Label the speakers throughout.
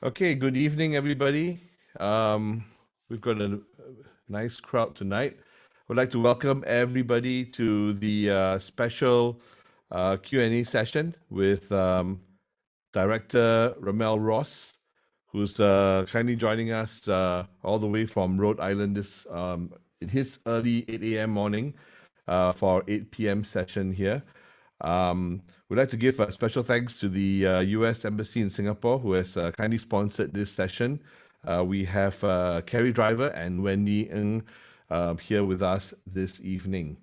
Speaker 1: Okay, good evening, everybody. We've got a nice crowd tonight. I'd like to welcome everybody to the special Q&A session with Director RaMell Ross, who's kindly joining us all the way from Rhode Island this in his early 8 a.m. morning for our 8 p.m. session here. We'd like to give a special thanks to the U.S. Embassy in Singapore, who has kindly sponsored this session. We have Carrie Driver and Wendy Ng here with us this evening.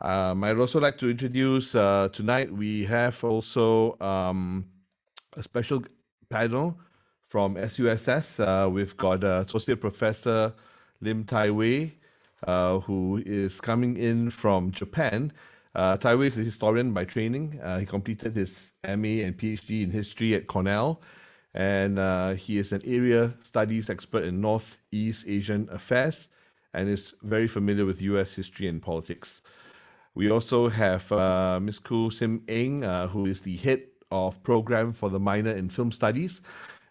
Speaker 1: I'd also like to introduce tonight, we have also a special panel from SUSS. We've got Associate Professor Lim Tai Wei, who is coming in from Japan. Tai Wei is a historian by training. He completed his MA and PhD in history at Cornell, and he is an area studies expert in Northeast Asian affairs and is very familiar with US history and politics. We also have Ms. Khoo Sim Eng, who is the head of program for the minor in film studies.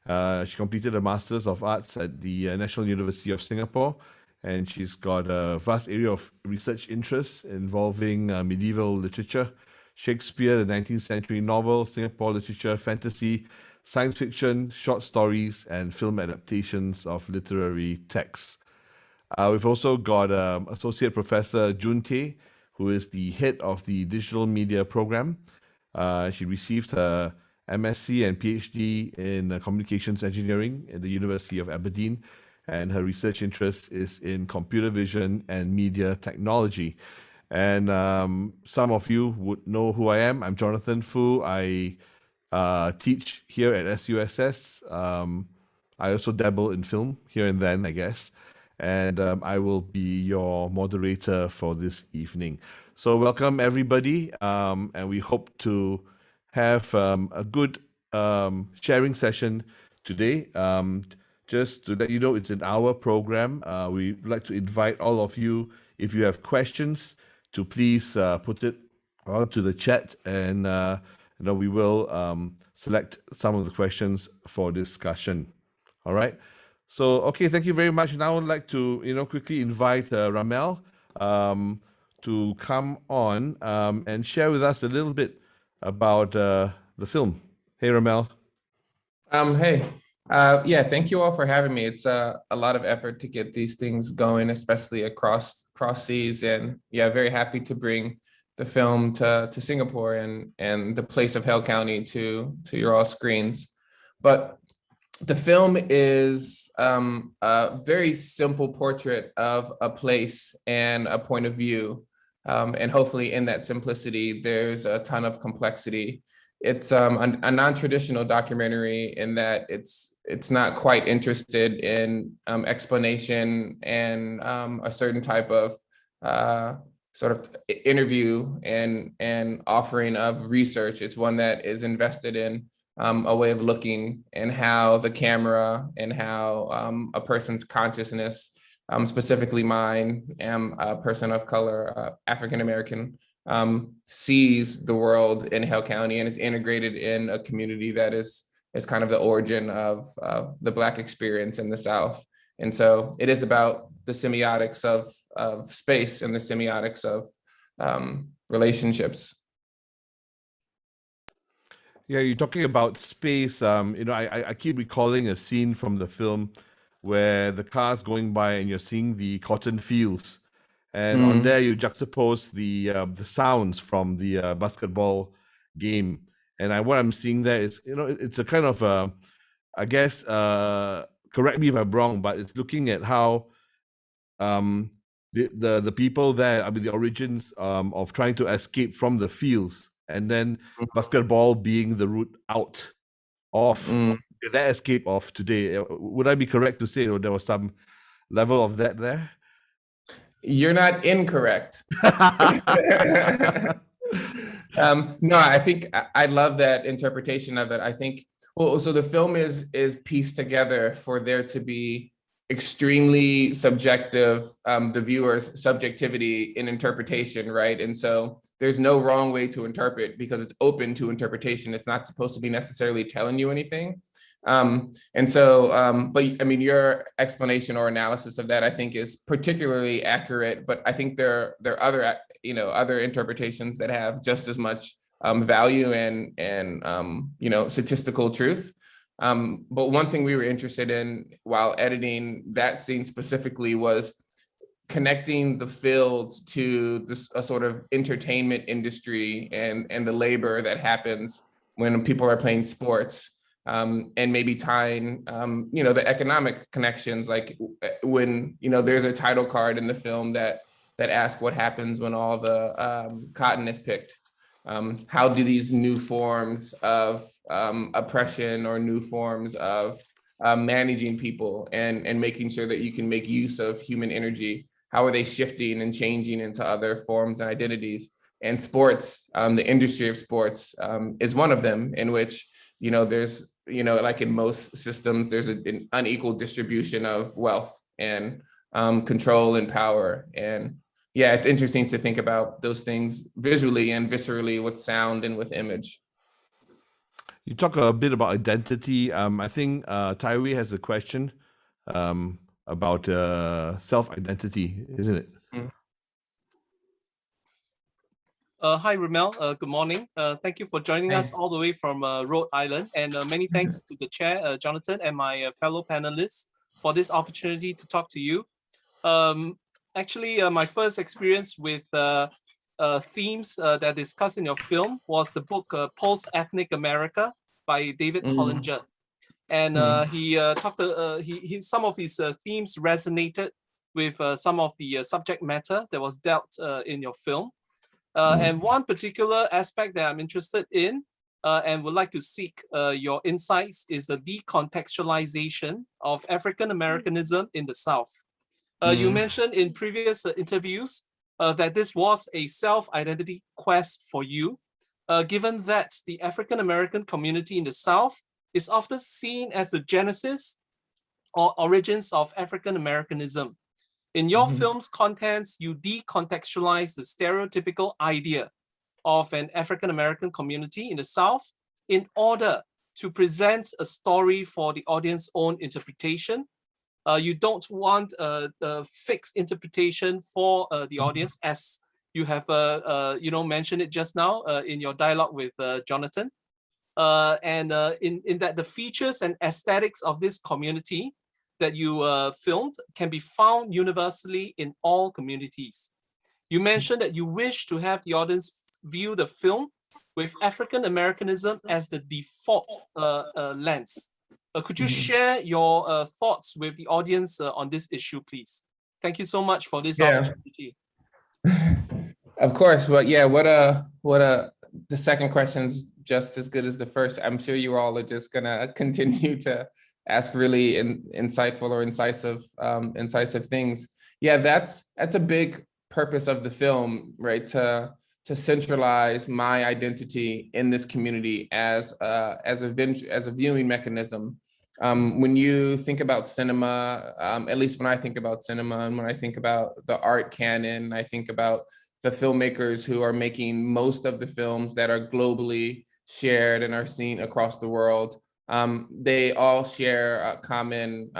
Speaker 1: She completed a Master's of Arts at the National University of Singapore, and she's got a vast area of research interests involving medieval literature, Shakespeare, the 19th century novel, Singapore literature, fantasy, science fiction, short stories, and film adaptations of literary texts. We've also got Associate Professor Jun Tae, who is the head of the digital media program. She received her MSc and PhD in communications engineering at the University of Aberdeen, and her research interest is in computer vision and media technology. And some of you would know who I am. I'm Jonathan Foo. I teach here at SUSS. I also dabble in film here and then, I guess. And I will be your moderator for this evening. So welcome, everybody. And we hope to have a good sharing session today. Just to let you know, it's an hour program. We'd like to invite all of you, if you have questions, to please put it onto the chat, and we will select some of the questions for discussion. All right. So, okay, thank you very much. Now I'd like to, quickly invite RaMell to come on and share with us a little bit about the film. Hey, RaMell.
Speaker 2: Hey. Yeah, thank you all for having me. It's a lot of effort to get these things going, especially across seas. And yeah, very happy to bring the film to Singapore and the place of Hale County to your all screens. But the film is a very simple portrait of a place and a point of view. And hopefully in that simplicity, there's a ton of complexity. It's a non-traditional documentary in that it's not quite interested in explanation and a certain type of sort of interview and offering of research. It's one that is invested in a way of looking and how the camera and how a person's consciousness, specifically mine, am a person of color, African-American, sees the world in Hale County, and it's integrated in a community that is kind of the origin of the Black experience in the South. And so it is about the semiotics of space and the semiotics of relationships.
Speaker 1: Yeah, you're talking about space. I keep recalling a scene from the film where the car's going by and you're seeing the cotton fields. And on there, you juxtapose the sounds from the basketball game. And what I'm seeing there is, it's a kind of, I guess, correct me if I'm wrong, but it's looking at how the people there, I mean, the origins of trying to escape from the fields, and then basketball being the route out of that escape of today. Would I be correct to say there was some level of that there?
Speaker 2: You're not incorrect. No, I think I love that interpretation of it. I think, well, so the film is pieced together for there to be extremely subjective, the viewer's subjectivity in interpretation, right? And so there's no wrong way to interpret because it's open to interpretation. It's not supposed to be necessarily telling you anything. And so, but I mean, your explanation or analysis of that, I think, is particularly accurate. But I think there are other, other interpretations that have just as much value and statistical truth. But one thing we were interested in while editing that scene specifically was connecting the fields to a sort of entertainment industry and the labor that happens when people are playing sports, and maybe tying the economic connections, like when there's a title card in the film that asks what happens when all the cotton is picked. How do these new forms of oppression or new forms of managing people and making sure that you can make use of human energy, how are they shifting and changing into other forms and identities? And sports, the industry of sports is one of them, in which, there's, like in most systems, there's an unequal distribution of wealth and control and power. And yeah, it's interesting to think about those things visually and viscerally with sound and with image.
Speaker 1: You talk a bit about identity. I think Tai Wei has a question about self-identity, isn't it?
Speaker 2: Mm.
Speaker 3: Hi, RaMell. Good morning. Thank you for joining us all the way from Rhode Island. And many thanks to the chair, Jonathan, and my fellow panelists for this opportunity to talk to you. Actually, my first experience with themes that are discussed in your film was the book Post-Ethnic America by David Hollinger. And he talked, some of his themes resonated with some of the subject matter that was dealt in your film. And one particular aspect that I'm interested in and would like to seek your insights is the decontextualization of African-Americanism in the South. You mentioned in previous interviews that this was a self-identity quest for you, given that the African-American community in the South is often seen as the genesis or origins of African-Americanism. In your film's contents, you decontextualize the stereotypical idea of an African-American community in the South in order to present a story for the audience's own interpretation. You don't want a fixed interpretation for the audience, as you have mentioned it just now in your dialogue with Jonathan. And in that the features and aesthetics of this community that you filmed can be found universally in all communities. You mentioned that you wish to have the audience view the film with African-Americanism as the default lens. Could you share your thoughts with the audience on this issue, please? Thank you so much for this opportunity.
Speaker 2: Of course. Well, yeah, the second question's just as good as the first. I'm sure you all are just gonna continue to ask really insightful or incisive things. Yeah, that's a big purpose of the film, right? To centralize my identity in this community as a viewing mechanism. When you think about cinema, at least when I think about cinema and when I think about the art canon, I think about the filmmakers who are making most of the films that are globally shared and are seen across the world. They all share a common,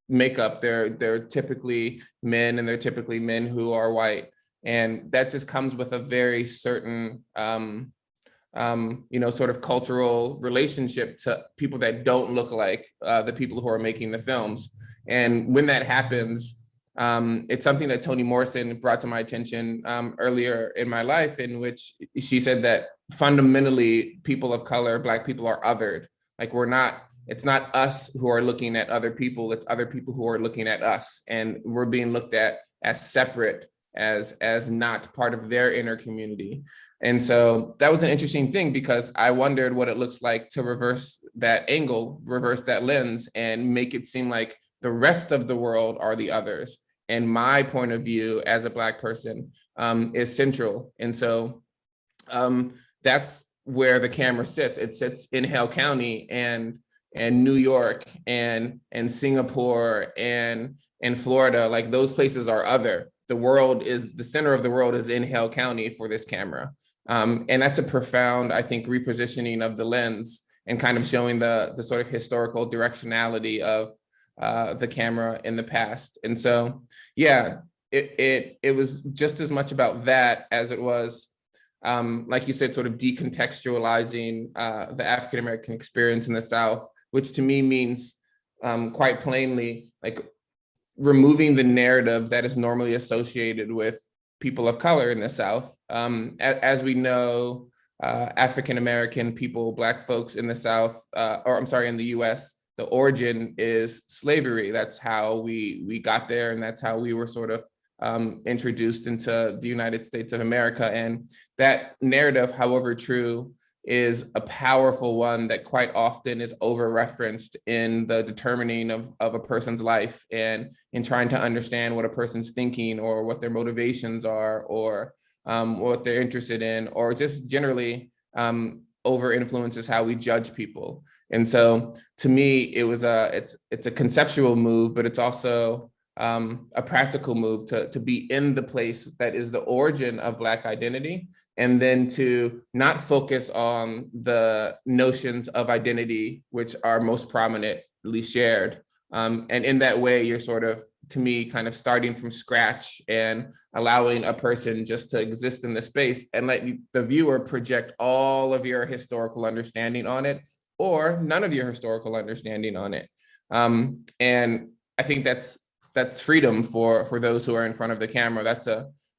Speaker 2: makeup. They're typically men, and they're typically men who are white. And that just comes with a very certain, sort of cultural relationship to people that don't look like the people who are making the films. And when that happens, it's something that Toni Morrison brought to my attention earlier in my life, in which she said that fundamentally people of color, Black people, are othered. Like it's not us who are looking at other people, it's other people who are looking at us. And we're being looked at as separate, as not part of their inner community. And so that was an interesting thing, because I wondered what it looks like to reverse that angle, reverse that lens, and make it seem like the rest of the world are the others. And my point of view as a Black person is central. And so that's where the camera sits. It sits in Hale County and New York and Singapore and Florida. Like, those places are other. The center of the world is in Hale County for this camera. And that's a profound, I think, repositioning of the lens. and kind of showing the sort of historical directionality of the camera in the past. And so, yeah, it was just as much about that as it was, like you said, sort of decontextualizing the African-American experience in the South, which to me means quite plainly, like removing the narrative that is normally associated with people of color in the South. As we know, African-American people, Black folks in the South, or I'm sorry, in the US, the origin is slavery. That's how we got there, and that's how we were sort of introduced into the United States of America. And that narrative, however true, is a powerful one that quite often is over-referenced in the determining of a person's life and in trying to understand what a person's thinking or what their motivations are, or what they're interested in, or just generally over influences how we judge people. And so to me, it was it's a conceptual move, but it's also a practical move to be in the place that is the origin of Black identity, and then to not focus on the notions of identity which are most prominently shared. And in that way, you're sort of, to me, kind of starting from scratch and allowing a person just to exist in the space and let the viewer project all of your historical understanding on it, or none of your historical understanding on it. And I think that's freedom for those who are in front of the camera.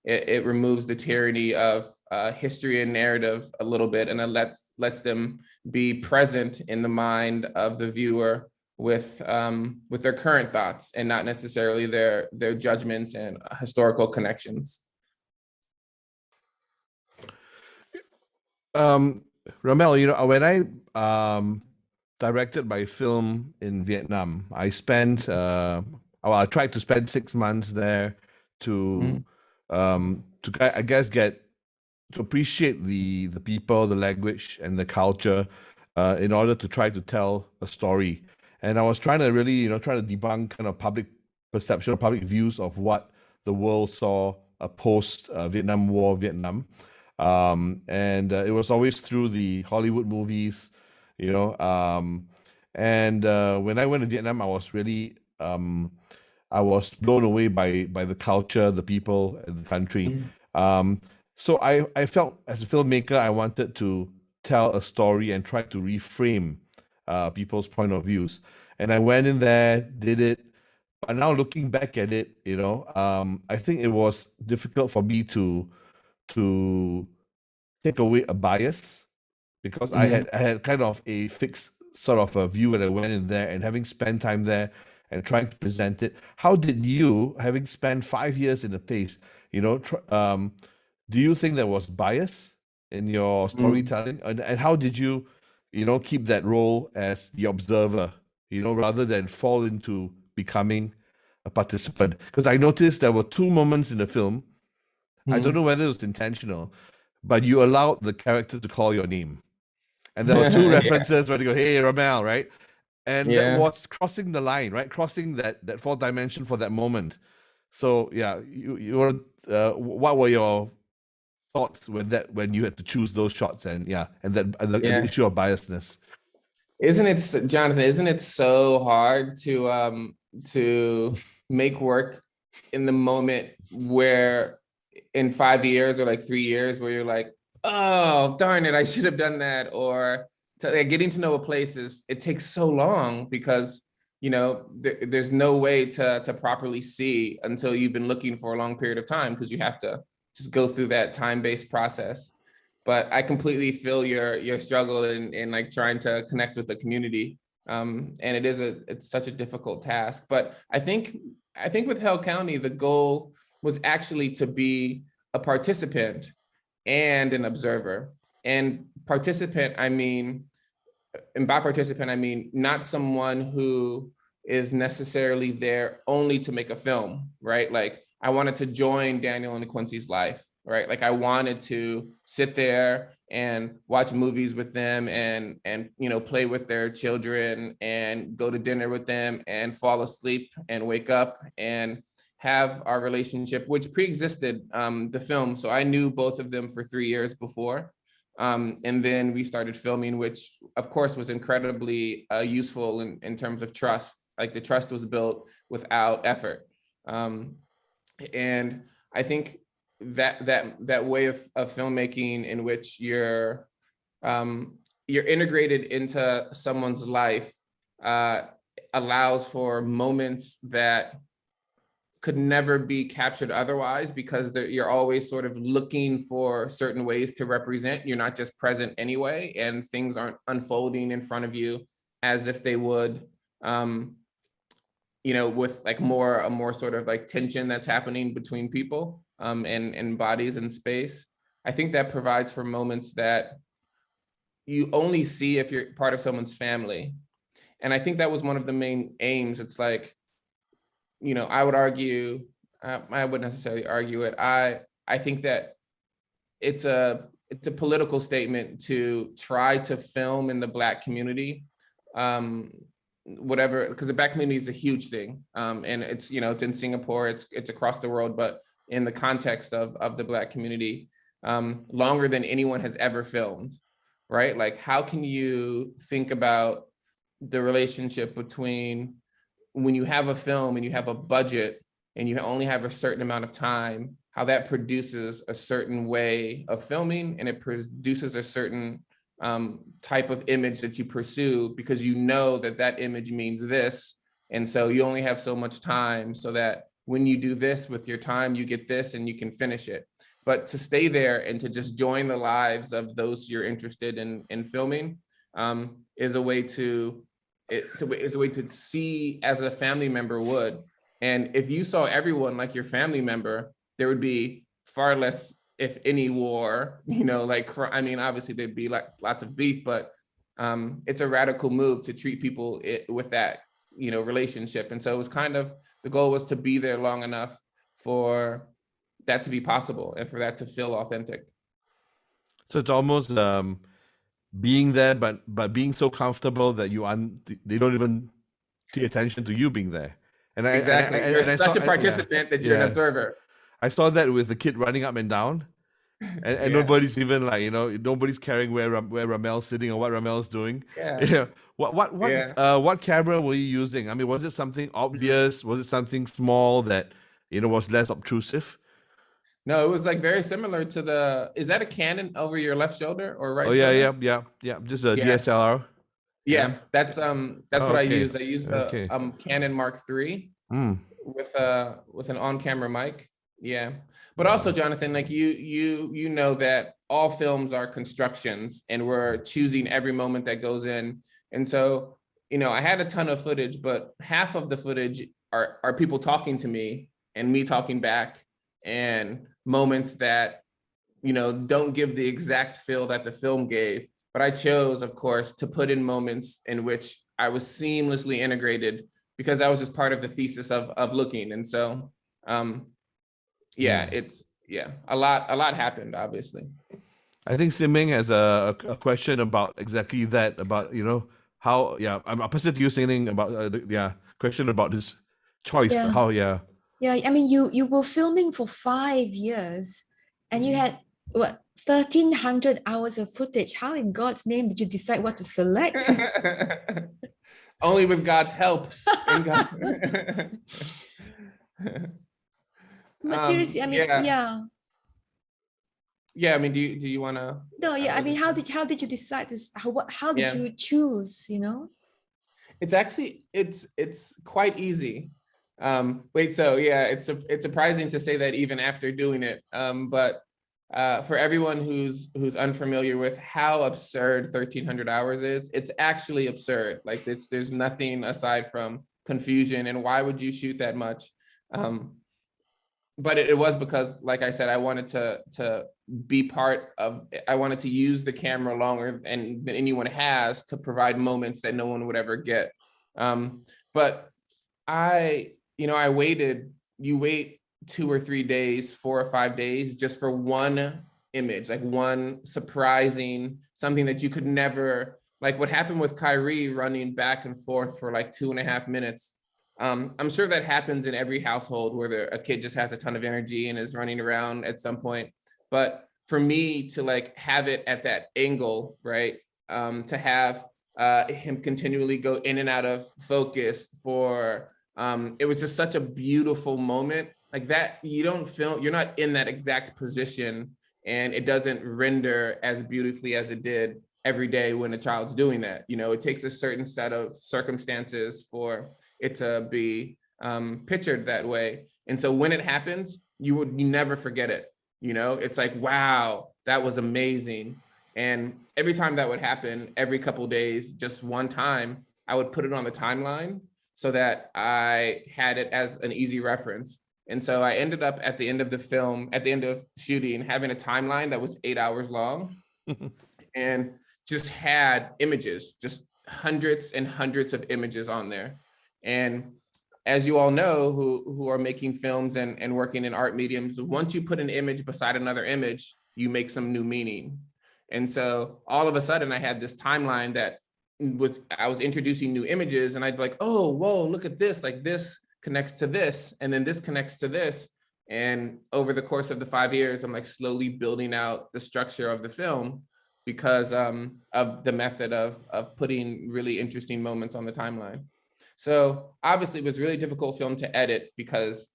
Speaker 2: It removes the tyranny of history and narrative a little bit, and it lets them be present in the mind of the viewer with their current thoughts and not necessarily their judgments and historical connections.
Speaker 1: RaMell, when I directed my film in Vietnam, I spent I tried to spend 6 months there to I guess get to appreciate the people, the language, and the culture in order to try to tell a story. And I was trying to really, try to debunk kind of public perception or public views of what the world saw a post Vietnam War Vietnam. And it was always through the Hollywood movies, and when I went to Vietnam, I was really I was blown away by the culture, the people, and the country. So I felt as a filmmaker, I wanted to tell a story and try to reframe people's point of views. And I went in there, did it. But now looking back at it, I think it was difficult for me to take away a bias, because I had kind of a fixed sort of a view when I went in there, and having spent time there and trying to present it. How did you, having spent 5 years in the place, do you think there was bias in your storytelling? And how did you, keep that role as the observer, rather than fall into becoming a participant? Because I noticed there were 2 moments in the film. I don't know whether it was intentional, but you allowed the character to call your name. And there were 2 references where they go, "Hey, RaMell," right? And that was crossing the line, right? Crossing that 4th dimension for that moment. So yeah, you were what were your thoughts when you had to choose those shots, and the issue of biasness?
Speaker 2: Jonathan, isn't it so hard to make work in the moment where in 5 years or like 3 years where you're like, oh, darn it, I should have done that. Or getting to know a place it takes so long because, there's no way to properly see until you've been looking for a long period of time, because you have to just go through that time-based process. But I completely feel your struggle in like trying to connect with the community. And it's such a difficult task. But I think with Hale County, the goal was actually to be a participant and an observer. And participant, and by participant, I mean not someone who is necessarily there only to make a film, right? Like I wanted to join Daniel and Quincy's life, right? Like I wanted to sit there and watch movies with them and play with their children and go to dinner with them and fall asleep and wake up and have our relationship, which pre-existed the film. So I knew both of them for 3 years before. And then we started filming, which of course was incredibly useful in terms of trust. Like the trust was built without effort. And I think that way of filmmaking in which you're integrated into someone's life allows for moments that could never be captured otherwise, because you're always sort of looking for certain ways to represent. You're not just present anyway, and things aren't unfolding in front of you as if they would, with like a more sort of like tension that's happening between people and bodies in space. I think that provides for moments that you only see if you're part of someone's family. And I think that was one of the main aims. It's like, I would argue, I wouldn't necessarily argue it. I think that it's a political statement to try to film in the Black community, whatever, because the Black community is a huge thing, and it's it's in Singapore, it's across the world, but in the context of the Black community, longer than anyone has ever filmed, right? Like, how can you think about the relationship between when you have a film and you have a budget and you only have a certain amount of time, how that produces a certain way of filming, and it produces a certain type of image that you pursue, because you know that image means this. And so you only have so much time, so that when you do this with your time, you get this and you can finish it. But to stay there and to just join the lives of those you're interested in filming is a way to see as a family member would. And if you saw everyone like your family member, there would be far less, if any, war, obviously there'd be like lots of beef, but it's a radical move to treat people with that, relationship. And so it was kind of, the goal was to be there long enough for that to be possible and for that to feel authentic.
Speaker 1: So it's almost being there, but being so comfortable that they don't even pay attention to you being there. And
Speaker 2: exactly, you're such a participant that you're an observer.
Speaker 1: I saw that with the kid running up and down, and nobody's even like, nobody's caring where RaMell's sitting or what RaMell's doing.
Speaker 2: Yeah.
Speaker 1: What camera were you using? I mean, was it something obvious? Was it something small that was less obtrusive?
Speaker 2: No, it was like very similar to is that a Canon over your left shoulder or right shoulder?
Speaker 1: Yeah. Just a DSLR.
Speaker 2: Yeah, that's what I used. I used a Canon Mark III with an on-camera mic. Yeah, but also, Jonathan, like you know that all films are constructions, and we're choosing every moment that goes in. And so, I had a ton of footage, but half of the footage are people talking to me and me talking back, and moments that don't give the exact feel that the film gave. But I chose, of course, to put in moments in which I was seamlessly integrated, because that was just part of the thesis of looking. And so, a lot happened, obviously.
Speaker 1: I think Sim Eng has a question about exactly that, about, how, I'm opposite to you saying about, question about this choice, how,
Speaker 4: Yeah, I mean, you were filming for 5 years and you had, 1,300 hours of footage. How in God's name did you decide what to select?
Speaker 2: Only with God's help.
Speaker 4: But seriously, I mean,
Speaker 2: Yeah, I mean, do you want to?
Speaker 4: No, I mean, how did you decide to? How did you choose?
Speaker 2: It's actually it's quite easy. It's surprising to say that even after doing it. But for everyone who's unfamiliar with how absurd 1,300 hours is, it's actually absurd. Like there's nothing aside from confusion and why would you shoot that much? But it was because, like I said, I wanted to be part of, I wanted to use the camera longer than anyone has to provide moments that no one would ever get. But I waited, you wait 2 or 3 days, 4 or 5 days just for one image, like one surprising, something that you could never, like what happened with Kyrie running back and forth for like 2.5 minutes. I'm sure that happens in every household where a kid just has a ton of energy and is running around at some point. But for me to like have it at that angle, right? To have him continually go in and out of focus for, it was just such a beautiful moment. Like that, you don't film, you're not in that exact position, and it doesn't render as beautifully as it did every day when a child's doing that. You know, it takes a certain set of circumstances for it to be pictured that way. And so when it happens, you never forget it. You know, it's like, wow, that was amazing. And every time that would happen, every couple of days, just one time, I would put it on the timeline so that I had it as an easy reference. And so I ended up at the end of the film, at the end of shooting, having a timeline that was 8 hours long and just had images, just hundreds and hundreds of images on there. And as you all know, who are making films and working in art mediums, once you put an image beside another image, you make some new meaning. And so all of a sudden I had this timeline that I was introducing new images, and I'd be like, oh, whoa, look at this, like this connects to this, and then this connects to this. And over the course of the 5 years, I'm like slowly building out the structure of the film because of the method of putting really interesting moments on the timeline. So obviously it was a really difficult film to edit because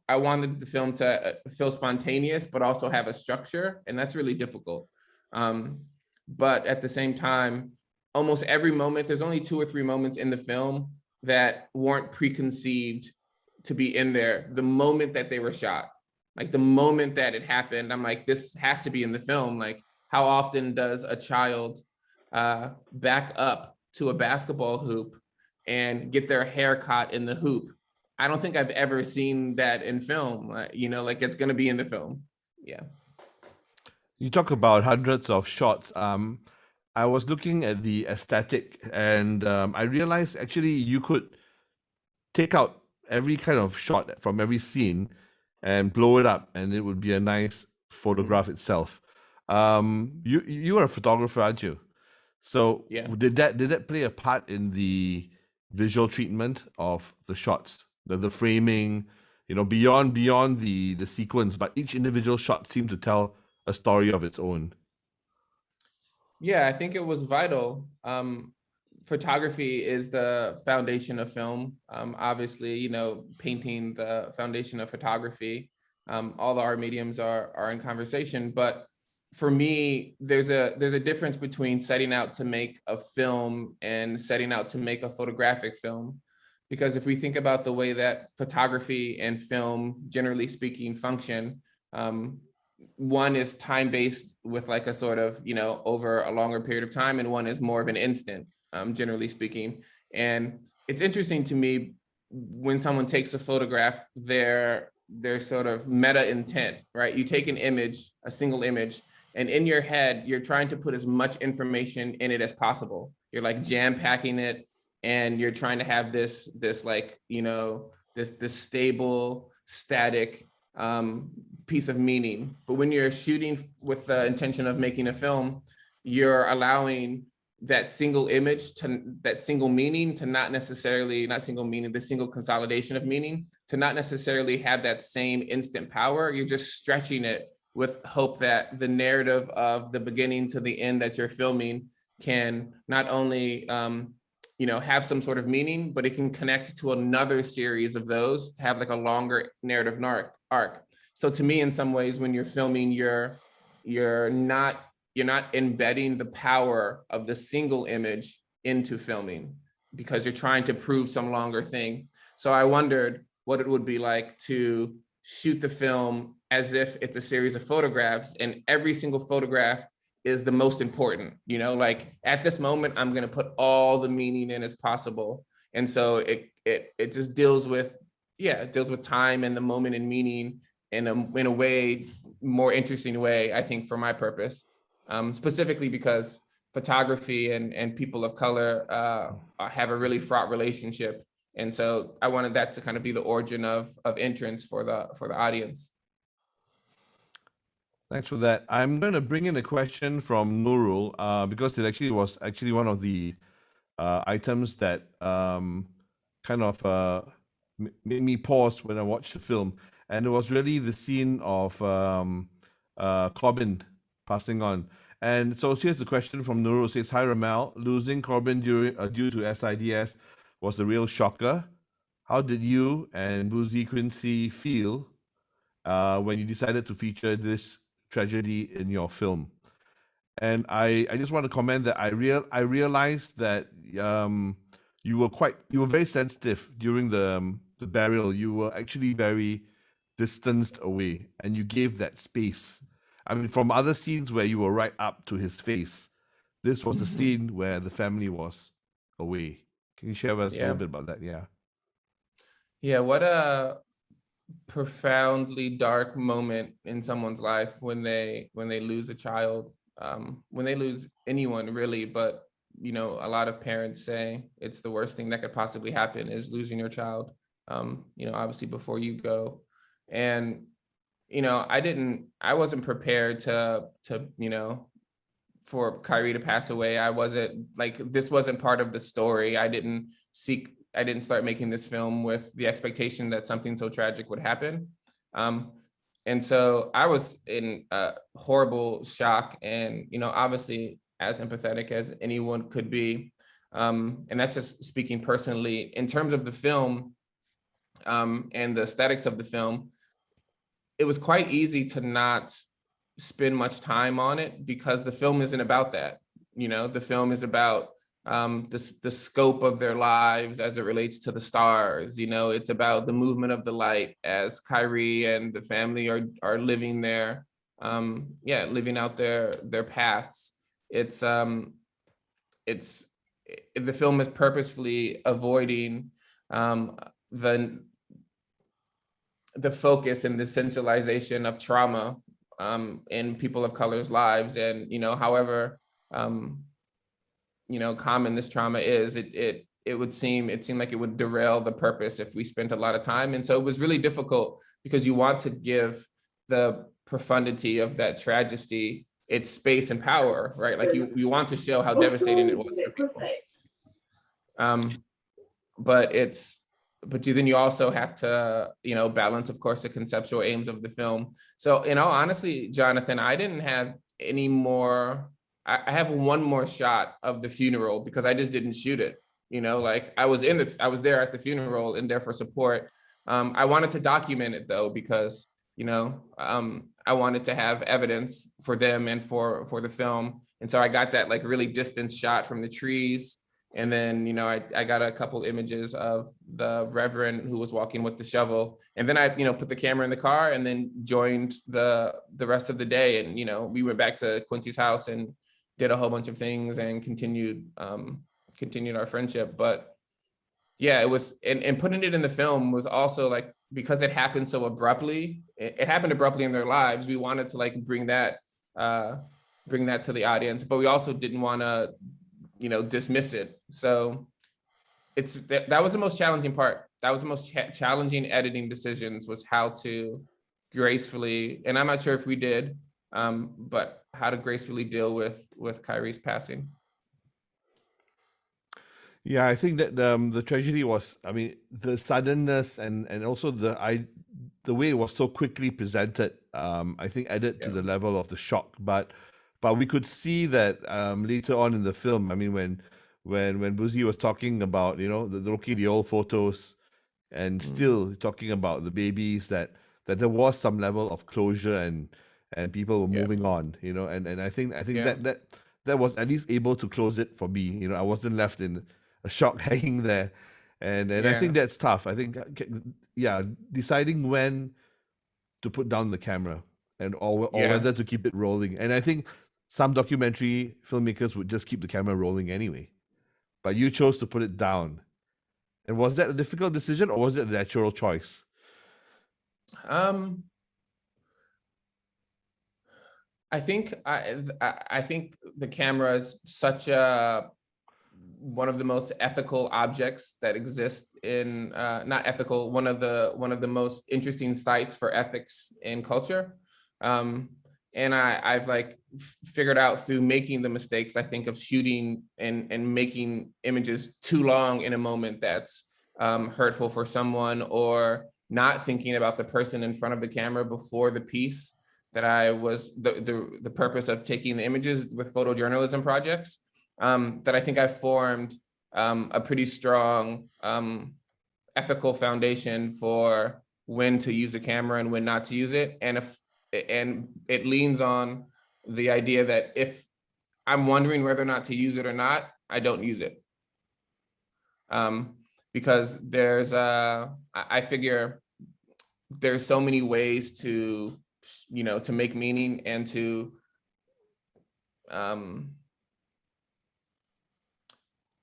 Speaker 2: I wanted the film to feel spontaneous, but also have a structure, and that's really difficult. But at the same time, almost every moment, there's only 2 or 3 moments in the film that weren't preconceived to be in there the moment that they were shot. Like the moment that it happened, I'm like, this has to be in the film. Like, how often does a child back up to a basketball hoop and get their hair caught in the hoop? I don't think I've ever seen that in film. You know, like it's gonna be in the film. Yeah.
Speaker 1: You talk about hundreds of shots. I was looking at the aesthetic, and I realized actually you could take out every kind of shot from every scene and blow it up, and it would be a nice photograph itself. You are a photographer, aren't you? So
Speaker 2: Yeah.
Speaker 1: did that play a part in the visual treatment of the shots, the framing, you know, beyond the sequence, but each individual shot seemed to tell a story of its own?
Speaker 2: Yeah, I think it was vital. Photography is the foundation of film. Obviously, you know, painting the foundation of photography. All the art mediums are in conversation, but for me, there's a difference between setting out to make a film and setting out to make a photographic film. Because if we think about the way that photography and film, generally speaking, function, one is time-based with like a sort of, you know, over a longer period of time, and one is more of an instant, generally speaking. And it's interesting to me when someone takes a photograph, their sort of meta intent, right? You take an image, a single image, and in your head, you're trying to put as much information in it as possible. You're like jam packing it, and you're trying to have this like, you know, this stable, static piece of meaning. But when you're shooting with the intention of making a film, you're allowing that single image that single meaning to not single meaning, the single consolidation of meaning to not necessarily have that same instant power. You're just stretching it with hope that the narrative of the beginning to the end that you're filming can not only you know, have some sort of meaning, but it can connect to another series of those to have like a longer narrative arc. So to me, in some ways, when you're filming, you're not embedding the power of the single image into filming because you're trying to prove some longer thing. So I wondered what it would be like to shoot the film as if it's a series of photographs, and every single photograph is the most important, you know, like at this moment, I'm going to put all the meaning in as possible. And so it just deals with time and the moment and meaning in a way, more interesting way, I think, for my purpose, specifically because photography and people of color have a really fraught relationship. And so I wanted that to kind of be the origin of entrance for the audience.
Speaker 1: Thanks for that. I'm going to bring in a question from Nurul because it was one of the items that kind of made me pause when I watched the film. And it was really the scene of Corbin passing on. And so here's the question from Nuru. It says, hi, RaMell. Losing Corbin due to SIDS was a real shocker. How did you and Boozy Quincy feel when you decided to feature this tragedy in your film? And I just want to comment that I realized that you were very sensitive during the burial. You were actually very distanced away, and you gave that space. I mean, from other scenes where you were right up to his face, this was a scene where the family was away. Can you share with us a little bit about that? Yeah.
Speaker 2: Yeah, what a profoundly dark moment in someone's life when they lose a child, when they lose anyone really, but you know, a lot of parents say it's the worst thing that could possibly happen is losing your child, you know, obviously before you go. And you know, I wasn't prepared to you know, for Kyrie to pass away. I wasn't like, this wasn't part of the story. I didn't start making this film with the expectation that something so tragic would happen. And so I was in a horrible shock, and, you know, obviously as empathetic as anyone could be. And that's just speaking personally. In terms of the film and the aesthetics of the film, it was quite easy to not spend much time on it because the film isn't about that. You know, the film is about the scope of their lives as it relates to the stars. You know, it's about the movement of the light as Kyrie and the family are living there, living out their paths. The film is purposefully avoiding the focus and the centralization of trauma in people of color's lives. And, you know, however, you know, common this trauma is, it seemed like it would derail the purpose if we spent a lot of time. And so it was really difficult because you want to give the profundity of that tragedy its space and power, right? Like you want to show how devastating it was for people. But then you also have to, you know, balance, of course, the conceptual aims of the film. So, you know, honestly, Jonathan, I didn't have any more. I have one more shot of the funeral because I just didn't shoot it. You know, like I was there at the funeral and there for support. I wanted to document it though, because, you know, I wanted to have evidence for them and for the film. And so I got that like really distant shot from the trees. And then, you know, I got a couple images of the Reverend who was walking with the shovel. And then I, you know, put the camera in the car and then joined the rest of the day. And, you know, we went back to Quincy's house and did a whole bunch of things and continued our friendship. But yeah, it was, and putting it in the film was also like, because it happened so abruptly, it happened abruptly in their lives. We wanted to like bring that to the audience, but we also didn't want to, you know, dismiss it. So that was the most challenging part. That was the most challenging editing decisions, was how to gracefully, and I'm not sure if we did, but how to gracefully deal with Kyrie's passing.
Speaker 1: Yeah, I think that the tragedy was, I mean, the suddenness and also the way it was so quickly presented, I think added to the level of the shock. But we could see that later on in the film. I mean, when Boozy was talking about, you know, looking at the old photos and still talking about the babies, that there was some level of closure and people were moving on, you know, and I think that was at least able to close it for me. You know, I wasn't left in a shock hanging there, and I think that's tough. I think deciding when to put down the camera or whether to keep it rolling. And I think some documentary filmmakers would just keep the camera rolling anyway, but you chose to put it down. And was that a difficult decision, or was it a natural choice?
Speaker 2: I think the camera is such one of the most ethical objects that exist in not ethical, one of the most interesting sites for ethics in culture. And I've like figured out through making the mistakes, I think, of shooting and making images too long in a moment that's hurtful for someone, or not thinking about the person in front of the camera before the piece. that I was the purpose of taking the images with photojournalism projects, that I think I formed a pretty strong ethical foundation for when to use a camera and when not to use it. And it leans on the idea that if I'm wondering whether or not to use it or not, I don't use it. Because I figure there's so many ways to, to make meaning and to,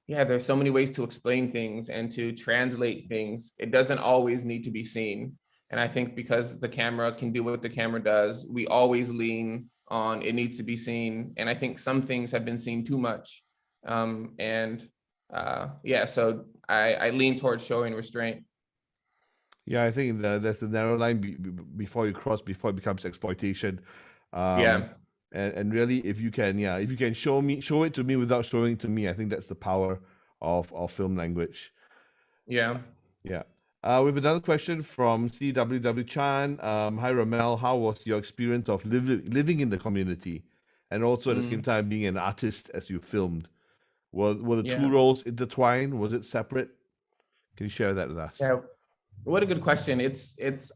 Speaker 2: there's so many ways to explain things and to translate things. It doesn't always need to be seen. And I think because the camera can do what the camera does, we always lean on it needs to be seen. And I think some things have been seen too much. So I lean towards showing restraint.
Speaker 1: Yeah, I think there's a narrow line before you cross, before it becomes exploitation. And really, if you can show it to me without showing it to me, I think that's the power of film language.
Speaker 2: Yeah.
Speaker 1: We have another question from CWW Chan. Hi RaMell, how was your experience of living in the community, and also at the same time being an artist as you filmed? Were the two roles intertwined? Was it separate? Can you share that with us?
Speaker 2: Yeah, what a good question. This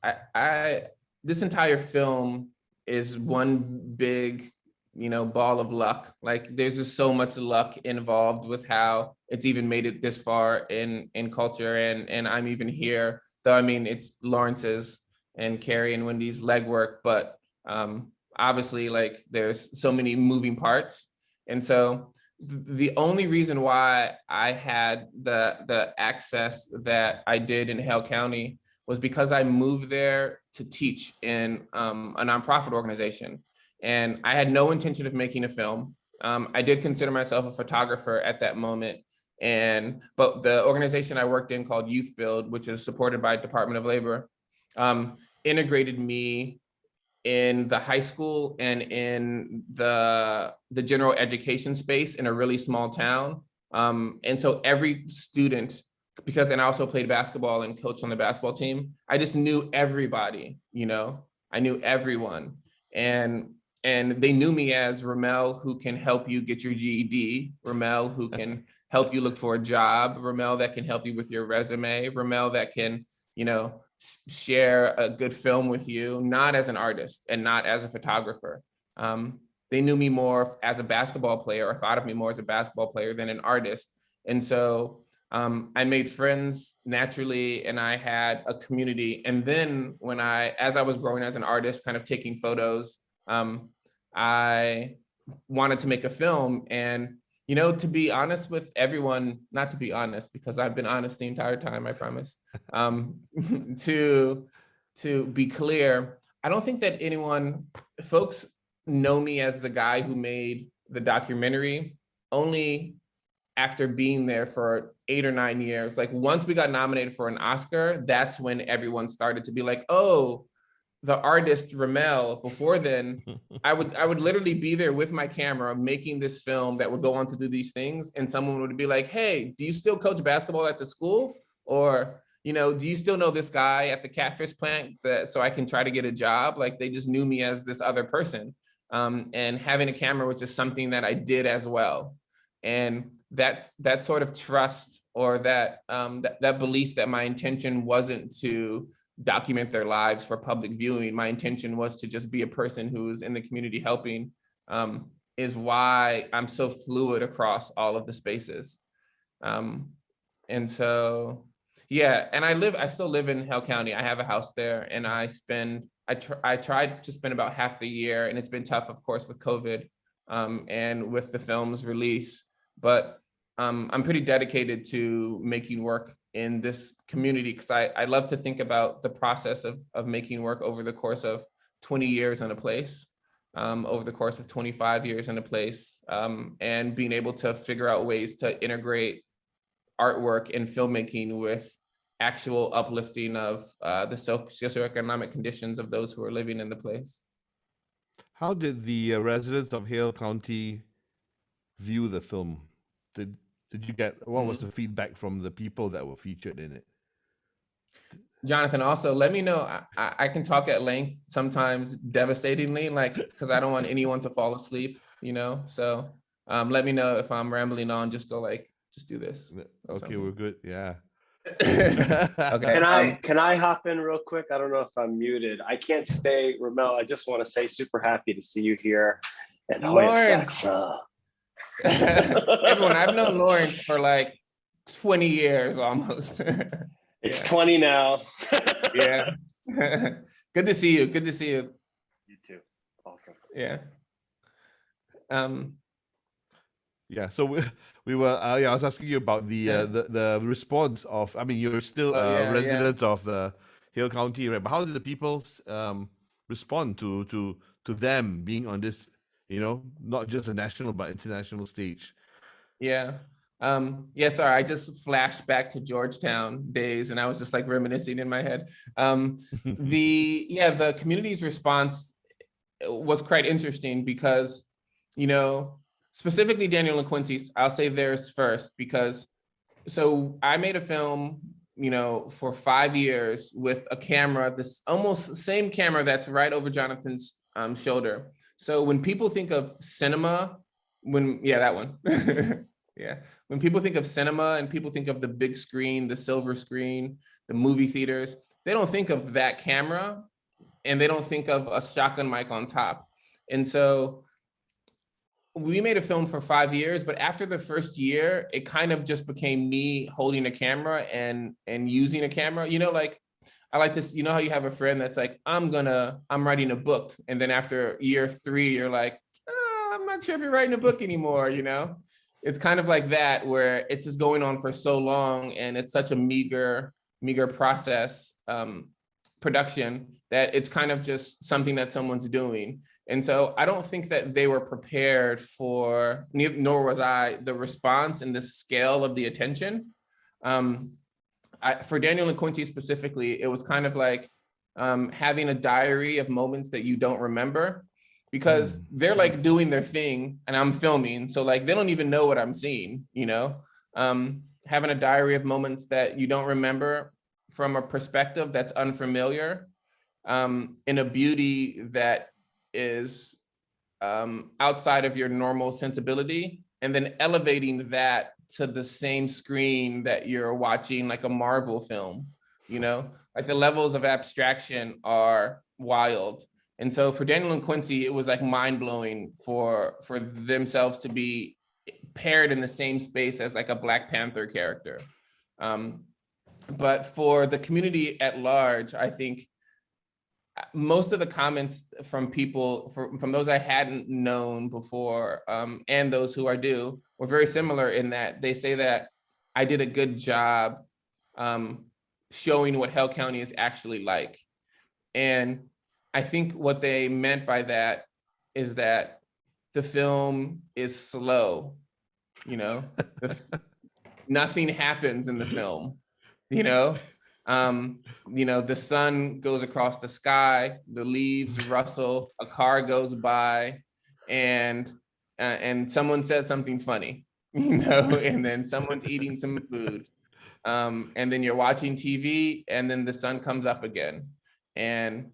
Speaker 2: entire film is one big, ball of luck. Like there's just so much luck involved with how it's even made it this far in culture. And I'm even here, though, I mean, it's Lawrence's and Carrie and Wendy's legwork, but obviously like there's so many moving parts. And so the only reason why I had the access that I did in Hale County was because I moved there to teach in a nonprofit organization. And I had no intention of making a film. I did consider myself a photographer at that moment. But the organization I worked in called Youth Build, which is supported by Department of Labor, integrated me in the high school and in the general education space in a really small town. And so every student, and I also played basketball and coached on the basketball team, I just knew everybody, I knew everyone. And they knew me as RaMell, who can help you get your GED, RaMell, who can help you look for a job, RaMell that can help you with your resume, RaMell that can, share a good film with you, not as an artist and not as a photographer. They knew me more as a basketball player, or thought of me more as a basketball player than an artist. And so I made friends naturally, and I had a community. And then as I was growing as an artist, kind of taking photos, I wanted to make a film. And to be honest with everyone, not to be honest, because I've been honest the entire time, I promise. To be clear, I don't think that folks know me as the guy who made the documentary only after being there for 8 or 9 years. Like once we got nominated for an Oscar, that's when everyone started to be like, oh, the artist RaMell. Before then, I would literally be there with my camera making this film that would go on to do these things. And someone would be like, hey, do you still coach basketball at the school? Or, do you still know this guy at the catfish plant so I can try to get a job? Like they just knew me as this other person. And having a camera was just something that I did as well. And that sort of trust, or that belief that my intention wasn't to document their lives for public viewing. My intention was to just be a person who's in the community helping, is why I'm so fluid across all of the spaces. And so, and I still live in Hale County. I have a house there, and I tried to spend about half the year, and it's been tough, of course, with COVID and with the film's release, but I'm pretty dedicated to making work in this community, because I love to think about the process of making work over the course of 20 years in a place, over the course of 25 years in a place, and being able to figure out ways to integrate artwork and filmmaking with actual uplifting of the socioeconomic conditions of those who are living in the place.
Speaker 1: How did the residents of Hale County view the film? Did you get, what was the feedback from the people that were featured in it?
Speaker 2: Jonathan, also let me know. I can talk at length, sometimes devastatingly, like, because I don't want anyone to fall asleep, you know? So let me know if I'm rambling on, just go like, just do this.
Speaker 1: Okay, we're good. Yeah.
Speaker 2: Okay.
Speaker 5: Can I hop in real quick? I don't know if I'm muted. I can't stay, RaMell. I just want to say super happy to see you here. And
Speaker 2: Lawrence. Everyone, I've known Lawrence for like 20 years almost.
Speaker 5: It's 20 now.
Speaker 2: Yeah. Good to see you. Good to see you.
Speaker 5: You too. Awesome.
Speaker 2: Yeah.
Speaker 1: Yeah, so we were I was asking you about the response of, I mean, you're still a resident of the Hale County, right? But how did the people respond to them being on this, you know, not just a national but international stage?
Speaker 2: Yeah. Sorry, I just flashed back to Georgetown days and I was just like reminiscing in my head. The community's response was quite interesting because, you know, specifically Daniel and Quincy's, I'll say theirs first, because so I made a film, you know, for 5 years with a camera, this almost same camera that's right over Jonathan's shoulder. So when people think of cinema, that one. Yeah. When people think of cinema and people think of the big screen, the silver screen, the movie theaters, they don't think of that camera and they don't think of a shotgun mic on top. And so we made a film for 5 years, but after the first year, it kind of just became me holding a camera and using a camera. You know, like I like to, you know how you have a friend that's like, I'm writing a book. And then after year 3, you're like, I'm not sure if you're writing a book anymore, you know? It's kind of like that, where it's just going on for so long and it's such a meager process, production, that it's kind of just something that someone's doing. And so I don't think that they were prepared for, nor was I, the response and the scale of the attention. For Daniel and Quincy specifically, it was kind of like having a diary of moments that you don't remember, because they're like doing their thing and I'm filming. So like, they don't even know what I'm seeing, you know? Having a diary of moments that you don't remember from a perspective that's unfamiliar, in a beauty that is outside of your normal sensibility, and then elevating that to the same screen that you're watching like a Marvel film, you know? Like the levels of abstraction are wild. And so for Daniel and Quincy, it was like mind-blowing for themselves to be paired in the same space as like a Black Panther character. But for the community at large, I think most of the comments from people, from those I hadn't known before, and those who I do, were very similar in that they say that I did a good job showing what Hale County is actually like. And I think what they meant by that is that the film is slow, you know? Nothing happens in the film, you know? The sun goes across the sky, the leaves rustle, a car goes by, and someone says something funny, you know, and then someone's eating some food, and then you're watching TV, and then the sun comes up again, and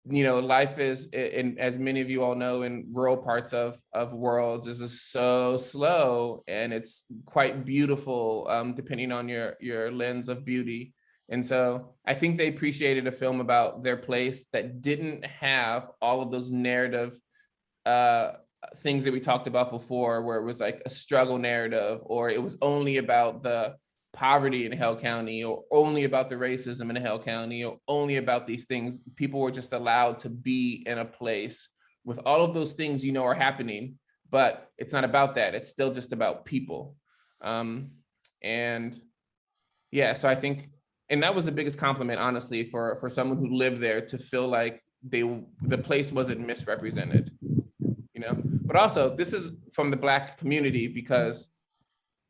Speaker 2: you know, life is, in, as many of you all know, in rural parts of worlds, is so slow, and it's quite beautiful, depending on your lens of beauty. And so I think they appreciated a film about their place that didn't have all of those narrative things that we talked about before, where it was like a struggle narrative, or it was only about the poverty in Hale County, or only about the racism in Hale County, or only about these things. People were just allowed to be in a place with all of those things, you know, are happening, but it's not about that. It's still just about people. And yeah, so I think, and that was the biggest compliment, honestly, for someone who lived there, to feel like the place wasn't misrepresented, you know? But also, this is from the Black community, because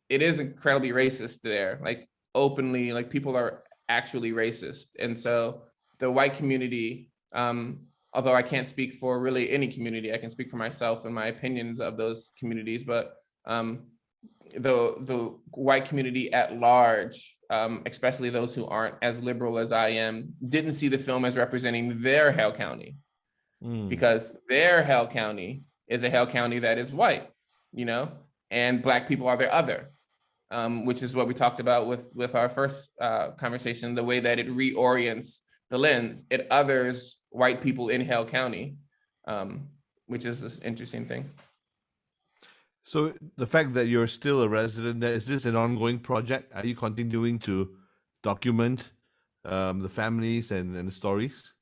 Speaker 2: it is incredibly racist there, like openly, like people are actually racist. And so the white community, although I can't speak for really any community, I can speak for myself and my opinions of those communities, but the white community at large especially those who aren't as liberal as I am, didn't see the film as representing their Hale County, because their Hale County is a Hale County that is white, and Black people are their other, which is what we talked about with our first conversation, the way that it reorients the lens. It others white people in Hale County, which is this interesting thing.
Speaker 1: So the fact that you're still a resident there, is this an ongoing project? Are you continuing to document the families and the stories?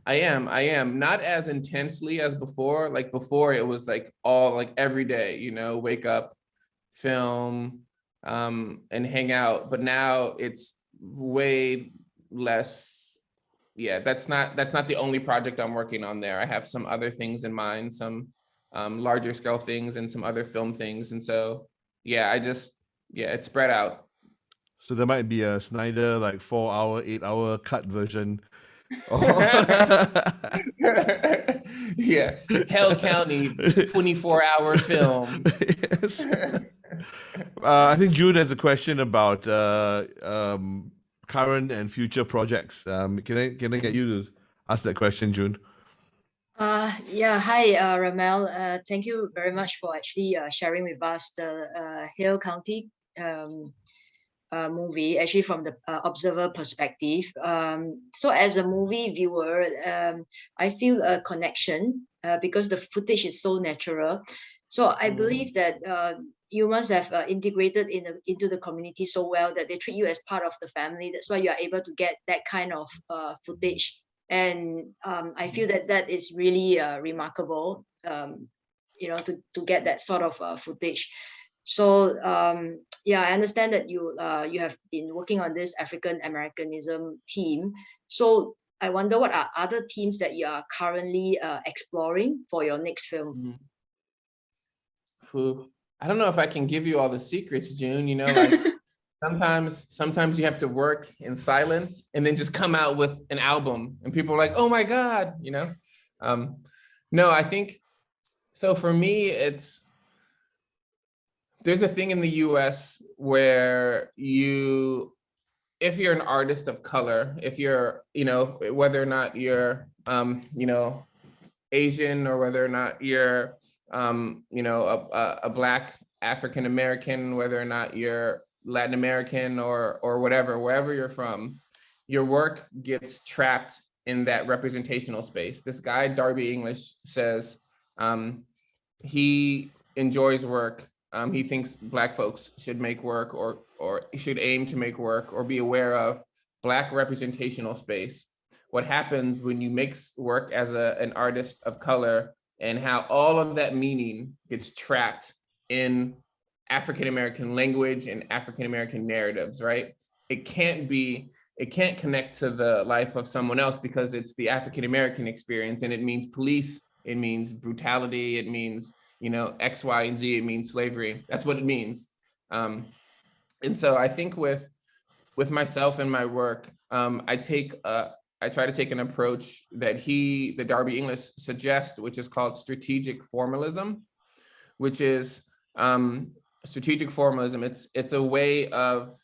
Speaker 2: I am not as intensely as before. Like before, it was like all like every day, wake up, film, and hang out. But now it's way less. Yeah, that's not the only project I'm working on there. I have some other things in mind, some larger scale things and some other film things. And so, yeah, it's spread out.
Speaker 1: So there might be a Snyder like 4-hour, 8-hour cut version.
Speaker 2: Yeah, Hale County 24-hour film.
Speaker 1: Yes. I think June has a question about current and future projects. Can I get you to ask that question, June?
Speaker 4: Yeah, hi, RaMell. Thank you very much for actually sharing with us the Hale County movie, actually from the observer perspective. So as a movie viewer, I feel a connection because the footage is so natural. So I believe that you must have integrated into the community so well that they treat you as part of the family. That's why you are able to get that kind of footage. And I feel that is really remarkable, to get that sort of footage. So yeah, I understand that you have been working on this African-Americanism theme. So I wonder what are other themes that you are currently exploring for your next film?
Speaker 2: I don't know if I can give you all the secrets, June. Like sometimes you have to work in silence and then just come out with an album, and people are like, "Oh my God," No, I think so. For me, there's a thing in the US where if you're an artist of color, if you're, whether or not you're, Asian, or whether or not you're, a Black African-American, whether or not you're Latin American or whatever, wherever you're from, your work gets trapped in that representational space. This guy, Darby English, says he enjoys work. He thinks Black folks should make work or should aim to make work or be aware of Black representational space. What happens when you make work as an artist of color, and how all of that meaning gets trapped in African-American language and African-American narratives, right? It can't connect to the life of someone else because it's the African-American experience, and it means police, it means brutality, it means, X, Y, and Z, it means slavery. That's what it means. And so I think with myself and my work, I try to take an approach that Darby English suggests, which is called strategic formalism, which is strategic formalism. It's a way of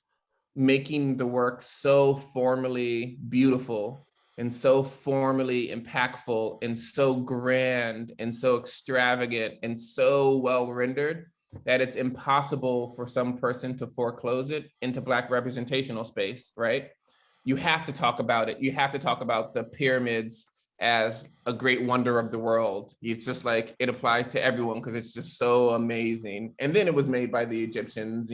Speaker 2: making the work so formally beautiful and so formally impactful and so grand and so extravagant and so well rendered that it's impossible for some person to foreclose it into Black representational space, right? You have to talk about it. You have to talk about the pyramids as a great wonder of the world. It's just like, it applies to everyone because it's just so amazing. And then it was made by the Egyptians,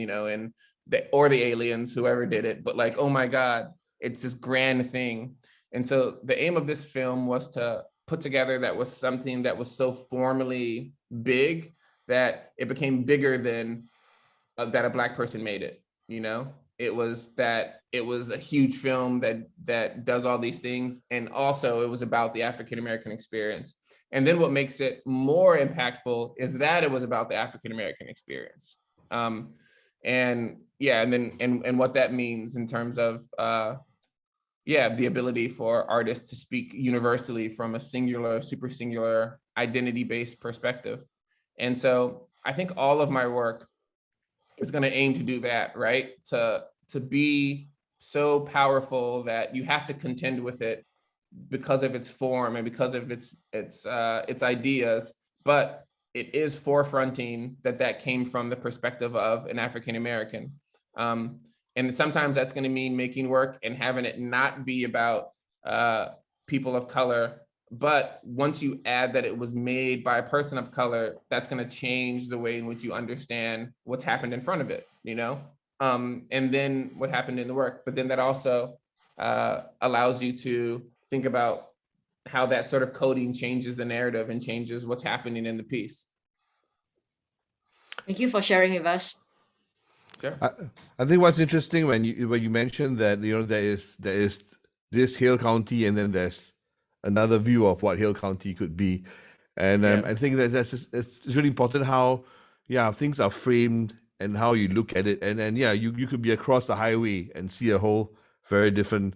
Speaker 2: or the aliens, whoever did it. But like, oh my God, it's this grand thing. And so the aim of this film was to put together something that was so formally big that it became bigger than that a Black person made it. It was a huge film that does all these things. And also it was about the African-American experience. And then what makes it more impactful is that it was about the African-American experience. And what that means in terms of, the ability for artists to speak universally from a singular, super singular, identity-based perspective. And so I think all of my work is going to aim to do that, right? To to be so powerful that you have to contend with it because of its form and because of its ideas, but it is forefronting that came from the perspective of an African American. And sometimes that's going to mean making work and having it not be about people of color. But once you add that it was made by a person of color, that's going to change the way in which you understand what's happened in front of it, you know? And then what happened in the work. But then that also allows you to think about how that sort of coding changes the narrative and changes what's happening in the piece.
Speaker 4: Thank you for sharing with us.
Speaker 2: Sure.
Speaker 1: I think what's interesting when you mentioned that, you know, there is this Hale County, and then there's another view of what Hale County could be, and I think that it's really important how things are framed and how you look at it, and you could be across the highway and see a whole very different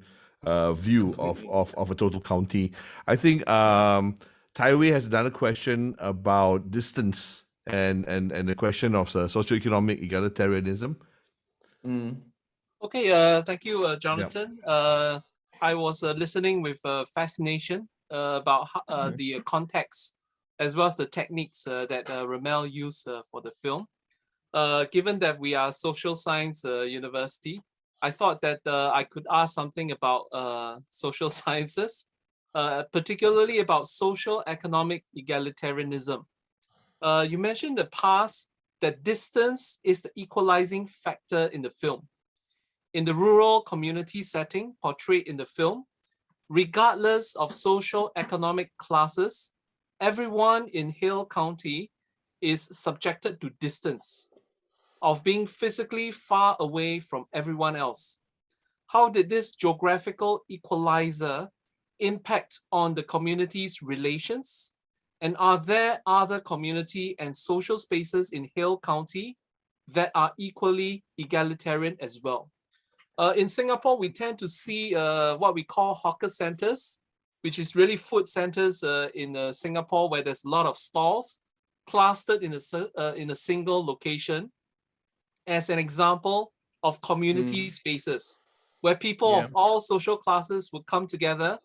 Speaker 1: view of a total county. I think Tai Wei has another question about distance and the question of socioeconomic egalitarianism.
Speaker 3: Okay, thank you, Jonathan. I was listening with fascination about the context as well as the techniques that RaMell used for the film. Given that we are a social science university, I thought that I could ask something about social sciences, particularly about social economic egalitarianism. You mentioned in the past that distance is the equalizing factor in the film. In the rural community setting portrayed in the film, regardless of social economic classes, everyone in Hale County is subjected to distance, of being physically far away from everyone else. How did this geographical equalizer impact on the community's relations? And are there other community and social spaces in Hale County that are equally egalitarian as well? In Singapore, we tend to see what we call hawker centers, which is really food centers in Singapore, where there's a lot of stalls clustered in a single location, as an example of community spaces, where people of all social classes would come together.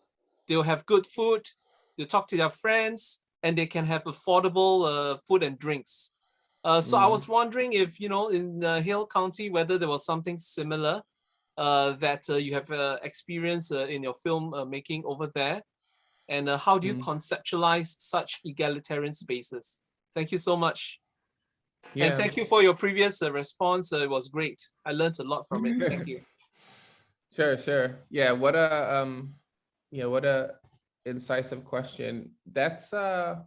Speaker 3: They'll have good food, they'll talk to their friends, and they can have affordable food and drinks. So I was wondering if, you know, in Hale County, whether there was something similar that you have experienced in your film making over there, and how do you conceptualize such egalitarian spaces? Thank you so much. And thank you for your previous response. It was great. I learned a lot from it. Thank you.
Speaker 2: Sure. Yeah, what a incisive question. That's so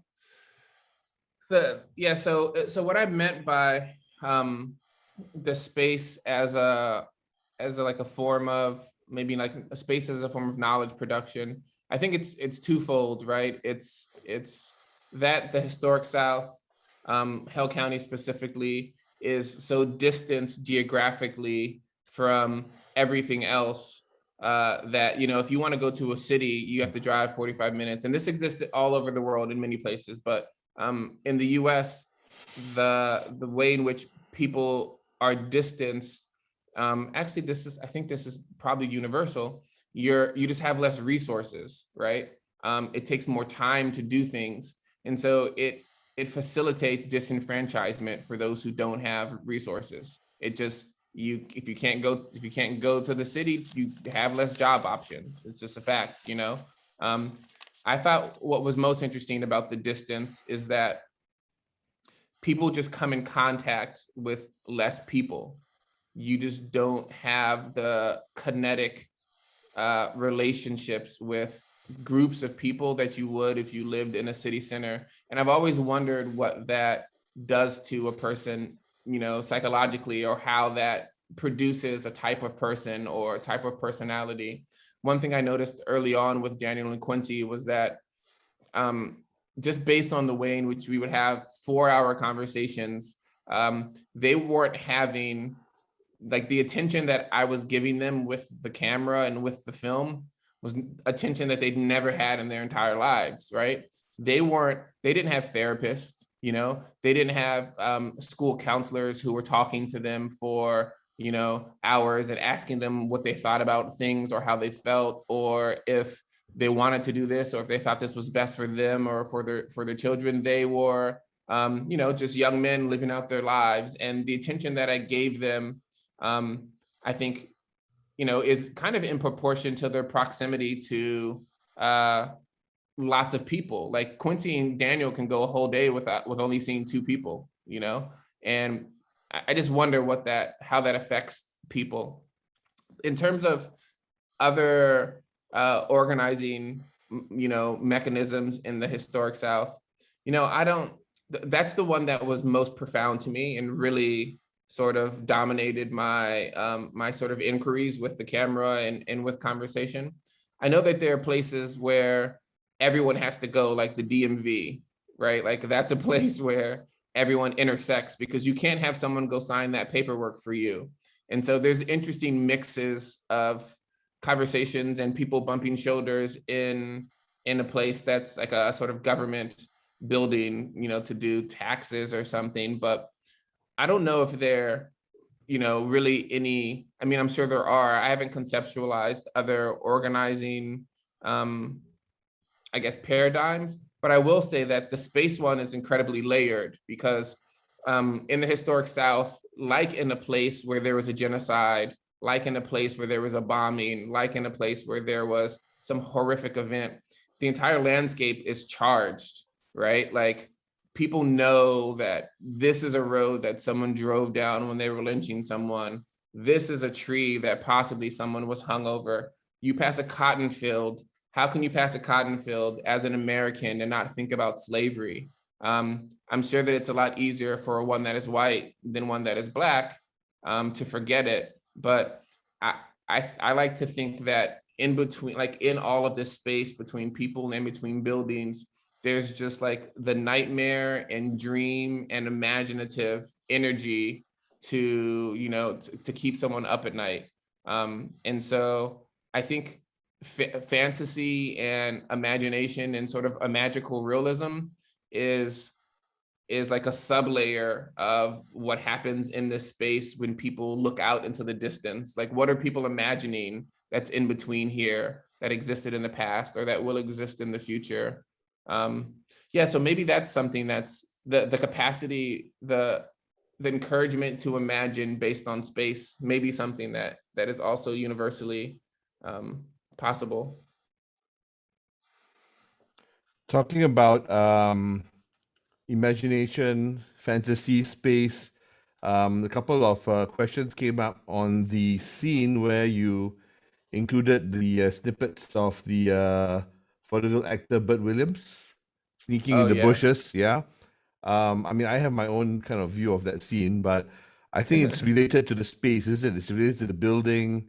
Speaker 2: what I meant by the space as a like a form of, maybe like a space as a form of knowledge production. I think it's twofold, right? It's that the historic South, Hale County specifically, is so distanced geographically from everything else that, you know, if you want to go to a city, you have to drive 45 minutes. And this exists all over the world in many places. But in the US, the way in which people are distanced, actually, I think this is probably universal. You just have less resources, right? It takes more time to do things. And so it facilitates disenfranchisement for those who don't have resources. It just, if you can't go to the city, you have less job options. It's just a fact, you know? I thought what was most interesting about the distance is that people just come in contact with less people. You just don't have the kinetic relationships with groups of people that you would if you lived in a city center. And I've always wondered what that does to a person, you know, psychologically, or how that produces a type of person or a type of personality. One thing I noticed early on with Daniel and Quincy was that just based on the way in which we would have 4-hour conversations, they weren't having like the attention that I was giving them with the camera and with the film was attention that they'd never had in their entire lives, right? They didn't have therapists, you know, they didn't have school counselors who were talking to them for hours and asking them what they thought about things or how they felt, or if they wanted to do this, or if they thought this was best for them or for their children. They were, just young men living out their lives, and the attention that I gave them, I think, is kind of in proportion to their proximity to lots of people. Like Quincy and Daniel can go a whole day with only seeing 2 people, and I just wonder how that affects people. In terms of other organizing, mechanisms in the historic South, that's the one that was most profound to me and really sort of dominated my my sort of inquiries with the camera and with conversation. I know that there are places where everyone has to go, like the DMV, right? Like that's a place where everyone intersects, because you can't have someone go sign that paperwork for you. And so there's interesting mixes of conversations and people bumping shoulders in a place that's like a sort of government building, to do taxes or something. But I don't know if there, really any, I mean, I'm sure there are. I haven't conceptualized other organizing, I guess, paradigms, but I will say that the space one is incredibly layered, because in the historic South, like in a place where there was a genocide, like in a place where there was a bombing, like in a place where there was some horrific event, the entire landscape is charged, right? Like people know that this is a road that someone drove down when they were lynching someone. This is a tree that possibly someone was hung over. You pass a cotton field. How can you pass a cotton field as an American and not think about slavery? I'm sure that it's a lot easier for one that is white than one that is Black to forget it. But I like to think that in between, like in all of this space between people and between buildings, there's just like the nightmare and dream and imaginative energy to, to keep someone up at night. And so I think fantasy and imagination and sort of a magical realism is like a sublayer of what happens in this space when people look out into the distance. Like, what are people imagining that's in between here, that existed in the past or that will exist in the future? Yeah, so maybe that's something that's the capacity, the encouragement to imagine based on space, maybe something that is also universally possible.
Speaker 1: Talking about imagination, fantasy, space, a couple of questions came up on the scene where you included the snippets of the vaudeville actor Bert Williams sneaking in the bushes. Yeah. I mean, I have my own kind of view of that scene, but I think it's related to the space, isn't it? It's related to the building,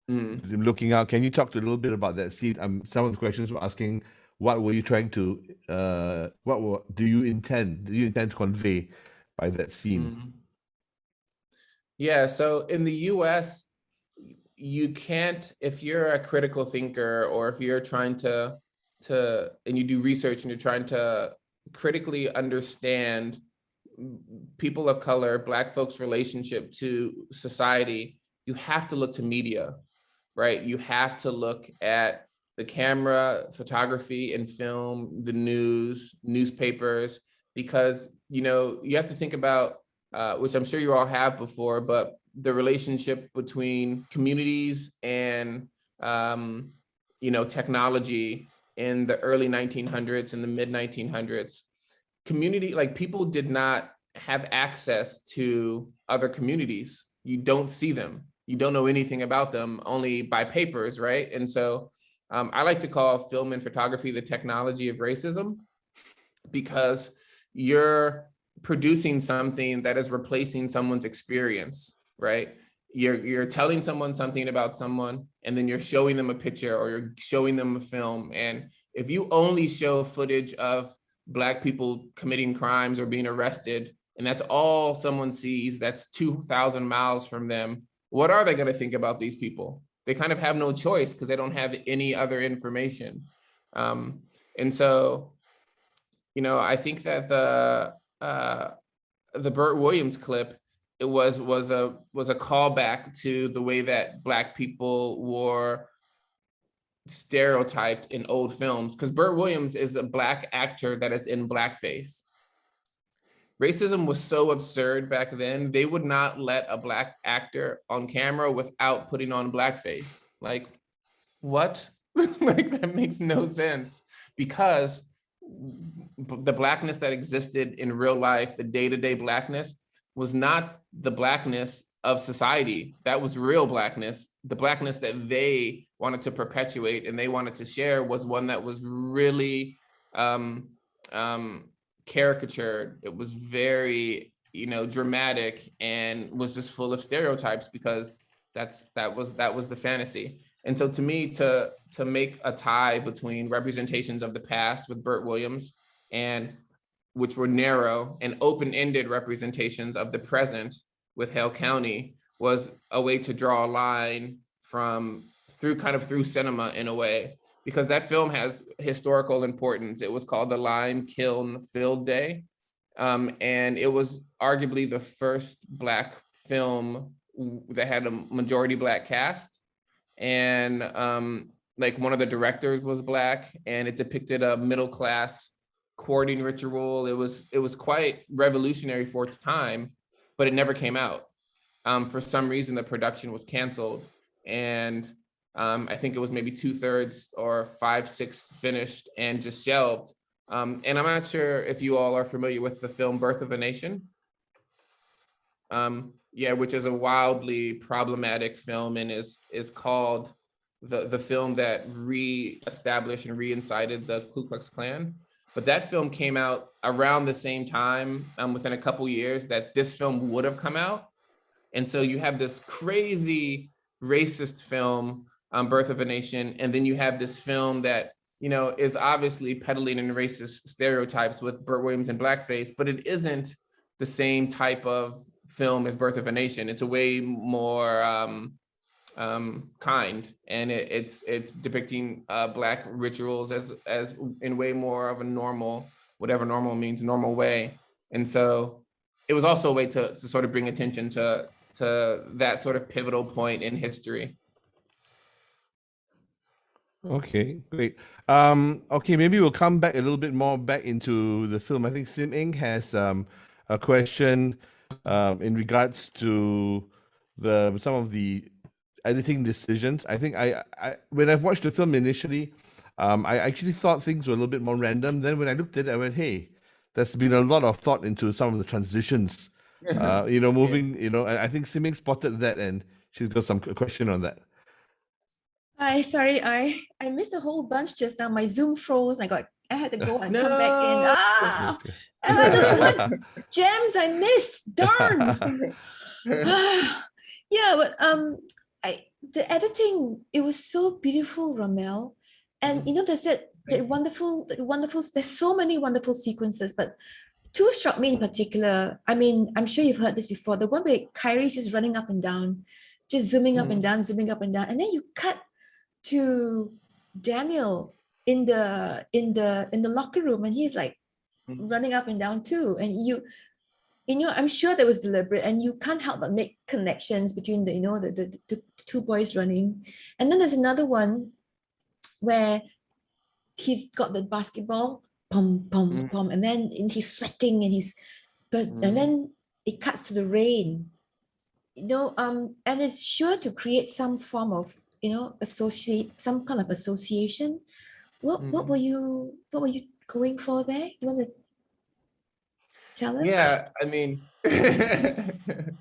Speaker 1: looking out. Can you talk a little bit about that scene? Some of the questions were asking, what were you trying to, do you intend to convey by that scene?
Speaker 2: Yeah, so in the US, you can't, if you're a critical thinker or if you're trying to and you do research and you're trying to critically understand people of color, Black folks' relationship to society, you have to look to media, right? You have to look at the camera, photography and film, the news, newspapers, because, you have to think about, which I'm sure you all have before, but the relationship between communities and, technology in the early 1900s and the mid 1900s. Community, like people did not have access to other communities. You don't see them. You don't know anything about them, only by papers, right? And so I like to call film and photography the technology of racism, because you're producing something that is replacing someone's experience, right? You're telling someone something about someone, and then you're showing them a picture or you're showing them a film. And if you only show footage of Black people committing crimes or being arrested, and that's all someone sees, that's 2,000 miles from them, what are they going to think about these people? They kind of have no choice because they don't have any other information. And so, I think that the Bert Williams clip, it was a callback to the way that Black people were stereotyped in old films, because Burt Williams is a Black actor that is in blackface. Racism was so absurd back then, they would not let a Black actor on camera without putting on blackface. Like, what? Like, that makes no sense, because the Blackness that existed in real life, the day-to-day Blackness, was not the Blackness of society. That was real Blackness. The Blackness that they wanted to perpetuate and they wanted to share was one that was really caricatured. It was very, dramatic, and was just full of stereotypes, because that was the fantasy. And so to me, to make a tie between representations of the past with Burt Williams, and which were narrow, and open-ended representations of the present with Hale County, was a way to draw a line through cinema, in a way, because that film has historical importance. It was called the Lime Kiln Field Day, and it was arguably the first Black film that had a majority Black cast. And like, one of the directors was Black, and it depicted a middle-class courting ritual. It was quite revolutionary for its time, but it never came out. For some reason, the production was canceled, and I think it was maybe 2/3 or 5/6 finished and just shelved. And I'm not sure if you all are familiar with the film Birth of a Nation. Which is a wildly problematic film, and is called the film that re-established and reincited the Ku Klux Klan. But that film came out around the same time, within a couple years, that this film would have come out. And so you have this crazy racist film, Birth of a Nation, and then you have this film that, is obviously peddling in racist stereotypes with Burt Williams in blackface, but it isn't the same type of film as Birth of a Nation. It's a way more kind, and it's depicting Black rituals as in way more of a normal, whatever normal means, normal way. And so it was also a way to sort of bring attention to that sort of pivotal point in history.
Speaker 1: Okay, great. Okay, maybe we'll come back a little bit more back into the film. I think Sim Eng has a question in regards to some of the editing decisions. I think I when I watched the film initially, I actually thought things were a little bit more random. Then when I looked at it, I went, "Hey, there's been a lot of thought into some of the transitions." Moving. I think Sim Eng spotted that, and she's got some question on that.
Speaker 6: Hi, sorry, I missed a whole bunch just now. My Zoom froze. I had to go and come back in. And I don't know what gems I missed. Darn. Yeah, but the editing, it was so beautiful, RaMell. And there's that wonderful. There's so many wonderful sequences, but two struck me in particular. I mean, I'm sure you've heard this before. The one where Kyrie's just running up and down, just zooming up and down, zooming up and down, and then you cut to Daniel in the locker room, and he's like running up and down too. And I'm sure that was deliberate, and you can't help but make connections between the two boys running. And then there's another one where he's got the basketball, pum pum pum, and then he's sweating, and and then it cuts to the rain. And it's sure to create some form of some kind of association. What were you going for there? You want to tell us?
Speaker 2: Yeah, I mean, the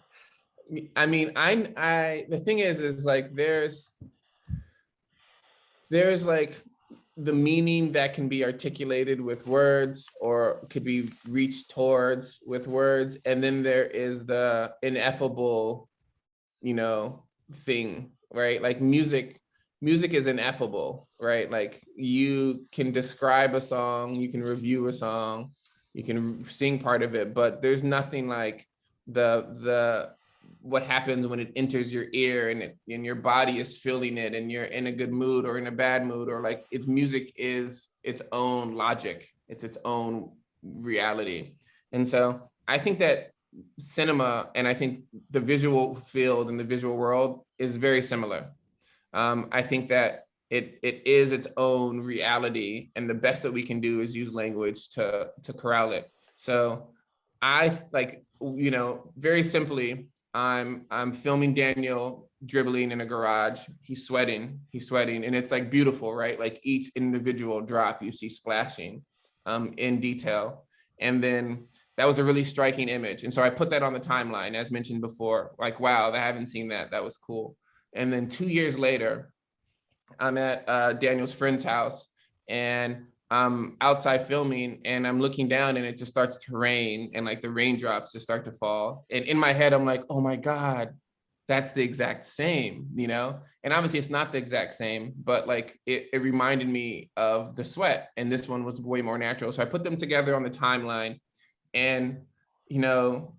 Speaker 2: thing is like there's like the meaning that can be articulated with words or could be reached towards with words, and then there is the ineffable, thing. Right? Like music is ineffable, right? Like you can describe a song, you can review a song, you can sing part of it, but there's nothing like what happens when it enters your ear and your body is feeling it, and you're in a good mood or in a bad mood, or like music is its own logic, it's its own reality. And so I think that cinema, and I think the visual field and the visual world is very similar. I think that it is its own reality, and the best that we can do is use language to corral it. So I like, you know, very simply, I'm filming Daniel dribbling in a garage. He's sweating, and it's like beautiful, right? Like each individual drop you see splashing in detail. And then that was a really striking image. And so I put that on the timeline, as mentioned before, like, wow, I haven't seen that. That was cool. And then 2 years later, I'm at Daniel's friend's house, and I'm outside filming, and I'm looking down, and it just starts to rain, and like the raindrops just start to fall. And in my head, I'm like, oh my God, that's the exact same, you know? And obviously it's not the exact same, but like it reminded me of the sweat, and this one was way more natural. So I put them together on the timeline, and, you know,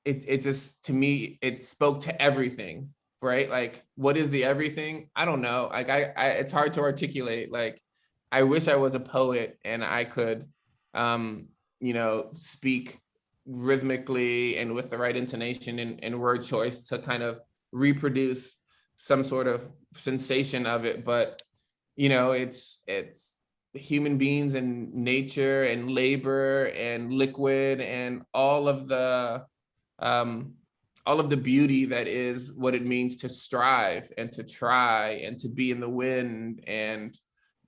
Speaker 2: it just, to me, it spoke to everything, right? Like, what is the everything? I don't know. Like, it's hard to articulate. Like, I wish I was a poet and I could, you know, speak rhythmically and with the right intonation and word choice to kind of reproduce some sort of sensation of it. But, you know, it's human beings and nature and labor and liquid and all of the beauty that is what it means to strive and to try and to be in the wind and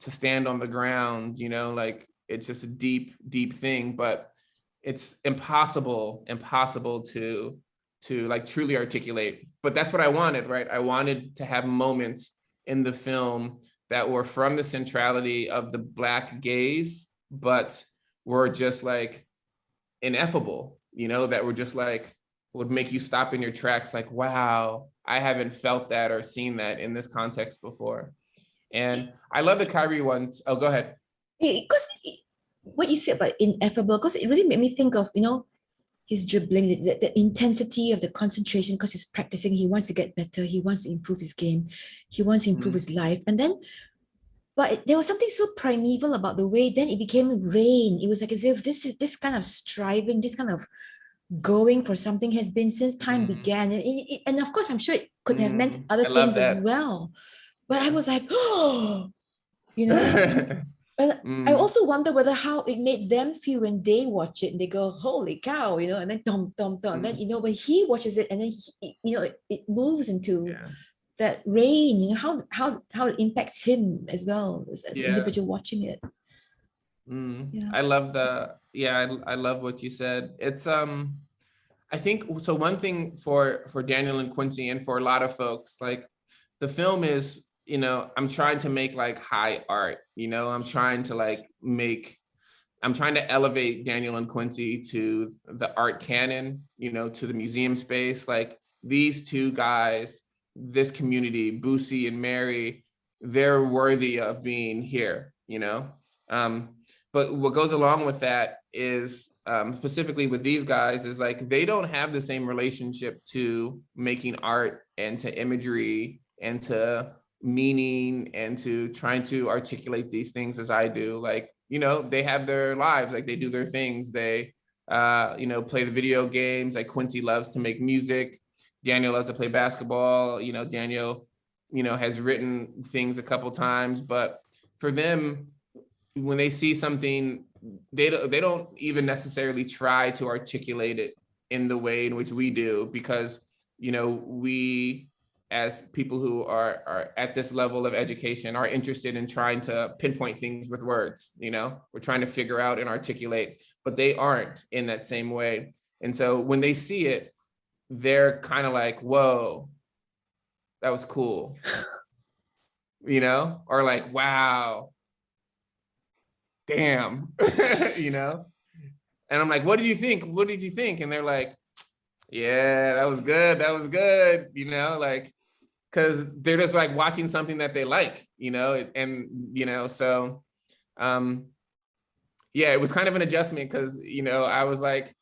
Speaker 2: to stand on the ground, you know, like it's just a deep, deep thing, but it's impossible to like truly articulate. But that's what I wanted, right? I wanted to have moments in the film that were from the centrality of the Black gaze, but were just like ineffable, you know, that were just like, would make you stop in your tracks, like, wow, I haven't felt that or seen that in this context before. And I love the Kyrie ones. Oh, go ahead.
Speaker 6: Because what you said about ineffable, because it really made me think of, you know, his dribbling, the intensity of the concentration, because he's practicing, he wants to get better, he wants to improve his game, he wants to improve his life. And then, but there was something so primeval about the way then it became rain. It was like as if this kind of striving, this kind of going for something has been since time began. And of course, I'm sure it could have meant other things as well. But I was like, oh, you know. But I also wonder whether how it made them feel when they watch it and they go, holy cow, you know, and then dum. And then, you know, when he watches it and then he, you know, it moves into that rain, you know, how it impacts him as well as an individual watching it.
Speaker 2: I love I love what you said. It's I think so. One thing for Daniel and Quincy and for a lot of folks, like the film is, you know, I'm trying to make like high art, you know, I'm trying to elevate Daniel and Quincy to the art canon, you know, to the museum space. Like these two guys, this community, Boosie and Mary, they're worthy of being here, you know. But what goes along with that is, specifically with these guys, is like they don't have the same relationship to making art and to imagery and to meaning and to trying to articulate these things as I do. Like, you know, they have their lives, like they do their things. They, you know, play the video games. Like Quincy loves to make music. Daniel loves to play basketball. You know, Daniel, you know, has written things a couple times, but for them, when they see something, they don't even necessarily try to articulate it in the way in which we do, because, you know, we as people who are at this level of education are interested in trying to pinpoint things with words, you know, we're trying to figure out and articulate, but they aren't in that same way. And so when they see it, they're kind of like, whoa, that was cool, you know, or like, wow, damn, you know? And I'm like, what did you think? What did you think? And they're like, yeah, that was good, you know, like, because they're just like watching something that they like, you know, and, you know, so, yeah, it was kind of an adjustment because, you know, I was like,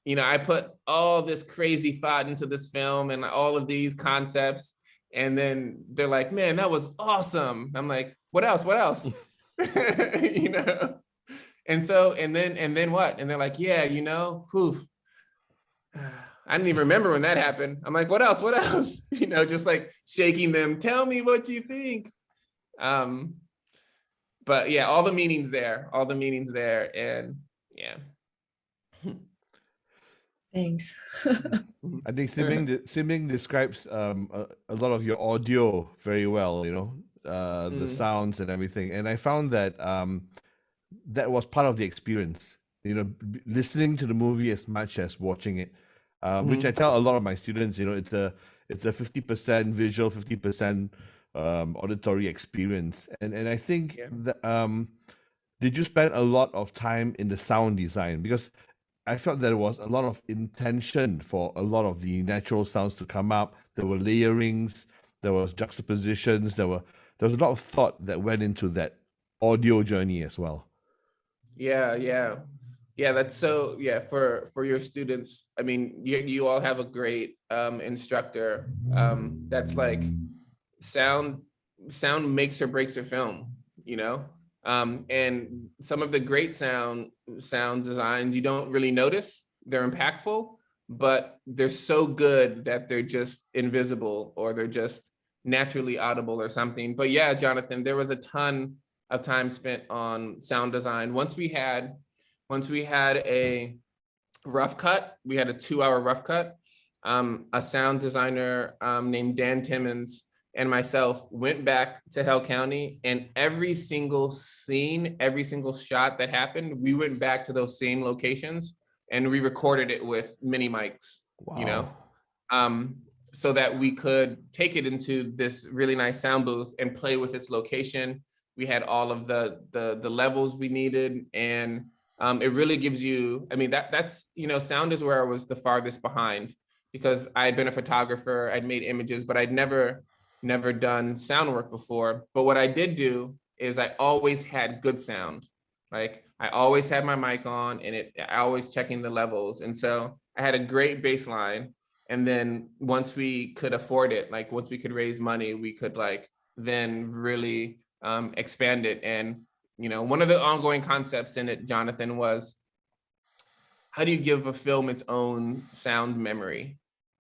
Speaker 2: you know, I put all this crazy thought into this film and all of these concepts, and then they're like, man, that was awesome. I'm like, what else? You know? And so, and then what? And they're like, yeah, you know, I didn't even remember when that happened. I'm like, what else? What else? You know, just like shaking them. Tell me what you think. But yeah, all the meanings there. All the meanings there, and yeah.
Speaker 6: Thanks.
Speaker 1: I think Sim Eng describes a lot of your audio very well, you know, the sounds and everything. And I found that that was part of the experience, you know, listening to the movie as much as watching it, which I tell a lot of my students, you know, it's a 50% visual, 50% auditory experience. And I think that did you spend a lot of time in the sound design? Because I felt there was a lot of intention for a lot of the natural sounds to come up. There were layerings, there was juxtapositions, there was a lot of thought that went into that audio journey as well.
Speaker 2: Yeah. That's so, yeah, for your students. I mean, you all have a great instructor. That's like sound makes or breaks a film, you know? And some of the great sound designs you don't really notice. They're impactful, but they're so good that they're just invisible, or they're just naturally audible or something. But yeah, Jonathan, there was a ton of time spent on sound design. Once we had a rough cut, we had a 2-hour rough cut. A sound designer named Dan Timmons and myself went back to Hale County, and every single scene, every single shot that happened, we went back to those same locations and we recorded it with mini mics. Wow. You know, so that we could take it into this really nice sound booth and play with its location. We had all of the levels we needed, and it really gives you, I mean, that's, you know, sound is where I was the farthest behind, because I had been a photographer, I'd made images, but I'd never done sound work before. But what I did do is I always had good sound. Like I always had my mic on, and I always checking the levels. And so I had a great baseline. And then once we could afford it, like once we could raise money, we could like then really expand it. And, you know, one of the ongoing concepts in it, Jonathan, was how do you give a film its own sound memory?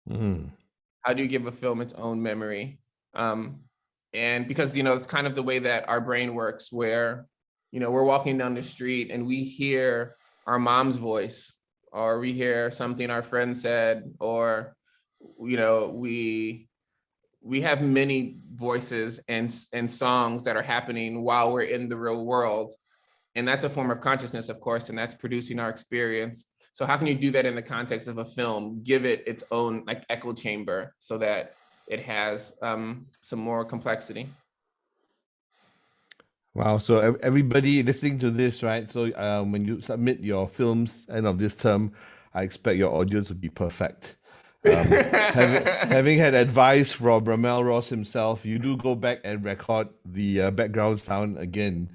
Speaker 2: How do you give a film its own memory? And because, you know, it's kind of the way that our brain works, where, you know, we're walking down the street and we hear our mom's voice, or we hear something our friend said, or, you know, we have many voices and songs that are happening while we're in the real world. And that's a form of consciousness, of course, and that's producing our experience. So how can you do that in the context of a film? Give it its own like echo chamber so that it has some more complexity.
Speaker 1: Wow. So everybody listening to this, right? So when you submit your films end of this term, I expect your audio to be perfect. Having had advice from RaMell Ross himself, you do go back and record the background sound again.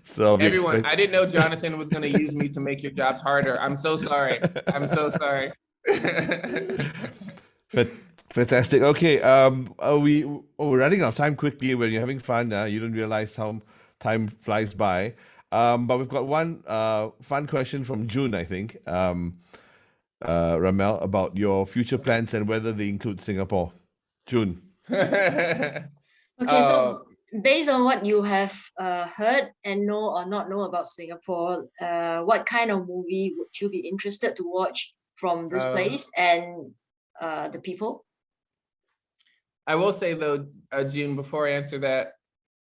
Speaker 1: So
Speaker 2: everyone, I didn't know Jonathan was going to use me to make your jobs harder. I'm so sorry. I'm so sorry.
Speaker 1: Fantastic. Okay. We're running out of time quickly. When you're having fun, you don't realize how time flies by. But we've got one fun question from June, I think. RaMell, about your future plans and whether they include Singapore. June.
Speaker 4: Okay, so based on what you have heard and know or not know about Singapore, what kind of movie would you be interested to watch from this place and the people?
Speaker 2: I will say though, June, before I answer that,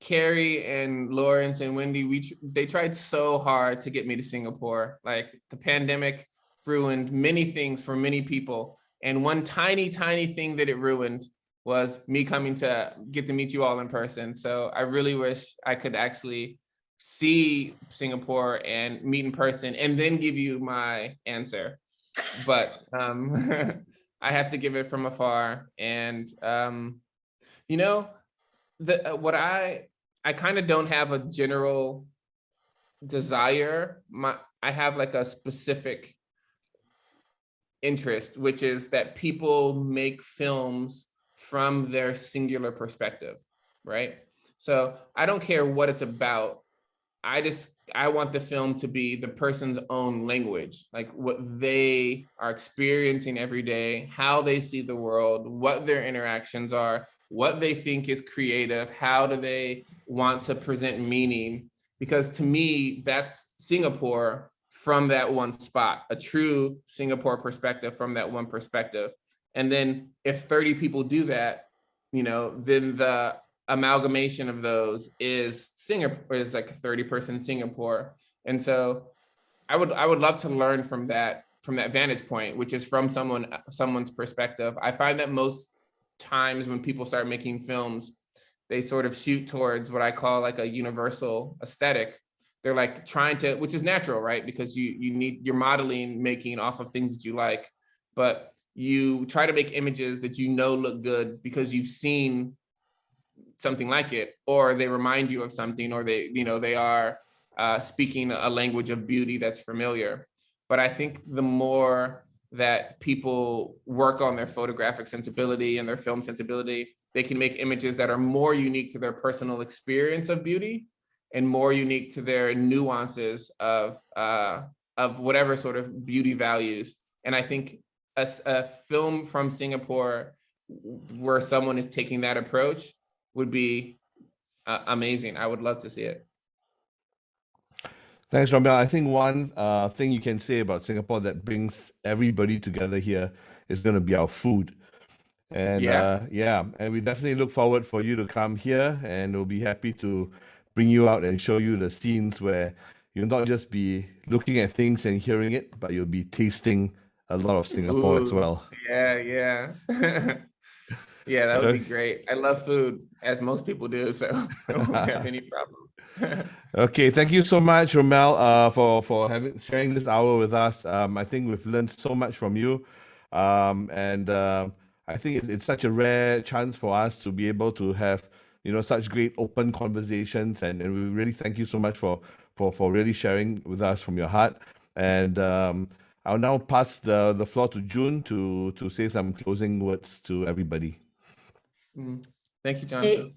Speaker 2: Carrie and Lawrence and Wendy, they tried so hard to get me to Singapore. Like the pandemic ruined many things for many people. And one tiny thing that it ruined was me coming to get to meet you all in person. So I really wish I could actually see Singapore and meet in person and then give you my answer. But I have to give it from afar. And, you know, what I kind of don't have a general desire. I have like a specific interest, which is that people make films from their singular perspective, right? So I don't care what it's about. I want the film to be the person's own language, like what they are experiencing every day, how they see the world, what their interactions are, what they think is creative, how do they want to present meaning? Because to me, that's Singapore from that one spot, a true Singapore perspective from that one perspective. And then if 30 people do that, then the amalgamation of those is Singapore, is like a 30-person Singapore. And so I would love to learn from that vantage point, which is from someone's perspective. I find that most times when people start making films, they sort of shoot towards what I call like a universal aesthetic. They're like trying to, which is natural, right? Because you're modeling, making off of things that you like, but you try to make images that look good because you've seen something like it, or they remind you of something, or they are speaking a language of beauty that's familiar. But I think the more that people work on their photographic sensibility and their film sensibility, they can make images that are more unique to their personal experience of beauty and more unique to their nuances of whatever sort of beauty values. And I think a film from Singapore where someone is taking that approach would be amazing. I would love to see it.
Speaker 1: Thanks, RaMell. I think one thing you can say about Singapore that brings everybody together here is going to be our food. And and we definitely look forward for you to come here, and we'll be happy to bring you out and show you the scenes where you'll not just be looking at things and hearing it, but you'll be tasting a lot of Singapore as well.
Speaker 2: Yeah. Yeah, that would be great. I love food, as most people do, so I won't have any problems.
Speaker 1: Okay, thank you so much, RaMell, for sharing this hour with us. I think we've learned so much from you, and I think it's such a rare chance for us to be able to have such great open conversations, and we really thank you so much for really sharing with us from your heart. And I'll now pass the floor to June to say some closing words to everybody.
Speaker 2: Thank you, Jonathan.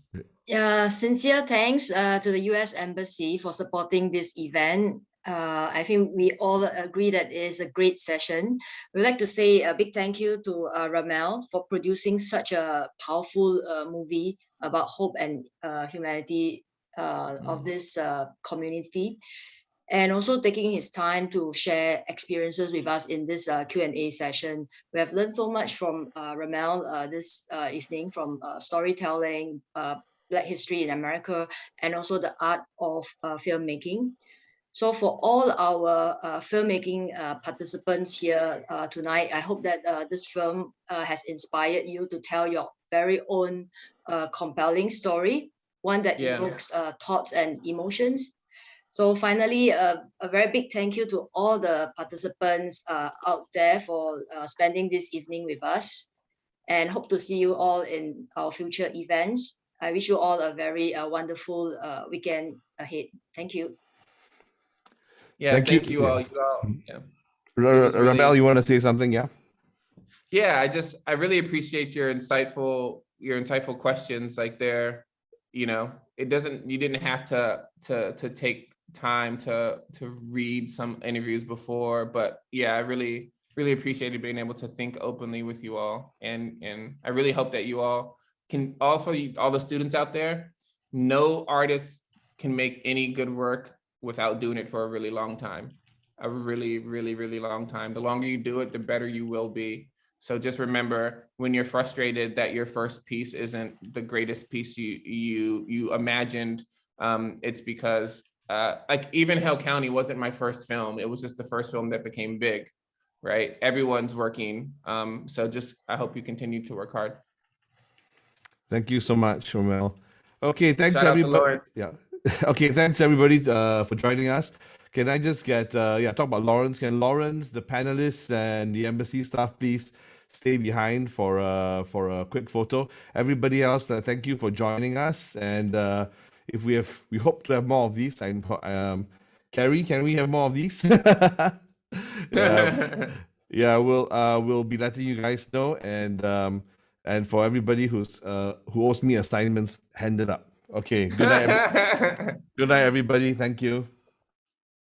Speaker 4: Sincere thanks to the US Embassy for supporting this event. I think we all agree that it is a great session. We'd like to say a big thank you to RaMell for producing such a powerful movie about hope and humanity of this community, and also taking his time to share experiences with us in this Q&A session. We have learned so much from RaMell this evening, from storytelling, Black history in America, and also the art of filmmaking. So for all our filmmaking participants here tonight, I hope that this film has inspired you to tell your very own compelling story, one that evokes thoughts and emotions. So finally, a very big thank you to all the participants out there for spending this evening with us, and hope to see you all in our future events. I wish you all a very wonderful weekend ahead. Thank you.
Speaker 2: Yeah, thank you all. Yeah.
Speaker 1: RaMell, you want to say something? Yeah.
Speaker 2: Yeah, I really appreciate your insightful questions. Like you didn't have to take time to read some interviews before, but yeah, I really appreciated being able to think openly with you all, and I really hope that you all can, also all the students out there, no artist can make any good work without doing it for a really long time, a really long time. The longer you do it, the better you will be. So just remember, when you're frustrated that your first piece isn't the greatest piece you imagined, it's because like even Hale County wasn't my first film. It was just the first film that became big, right? Everyone's working. So I hope you continue to work hard.
Speaker 1: Thank you so much, RaMell. Okay, thanks
Speaker 2: Shout out to
Speaker 1: everybody.
Speaker 2: Lawrence.
Speaker 1: Yeah. Okay, thanks everybody for joining us. Can I just get talk about Lawrence? Can Lawrence, the panelists, and the embassy staff please stay behind for a quick photo? Everybody else, thank you for joining us. And we hope to have more of these. Carrie, can we have more of these? Yeah, we'll be letting you guys know. And for everybody who owes me assignments, hand it up. Okay. Good night. Good night, everybody. Thank you.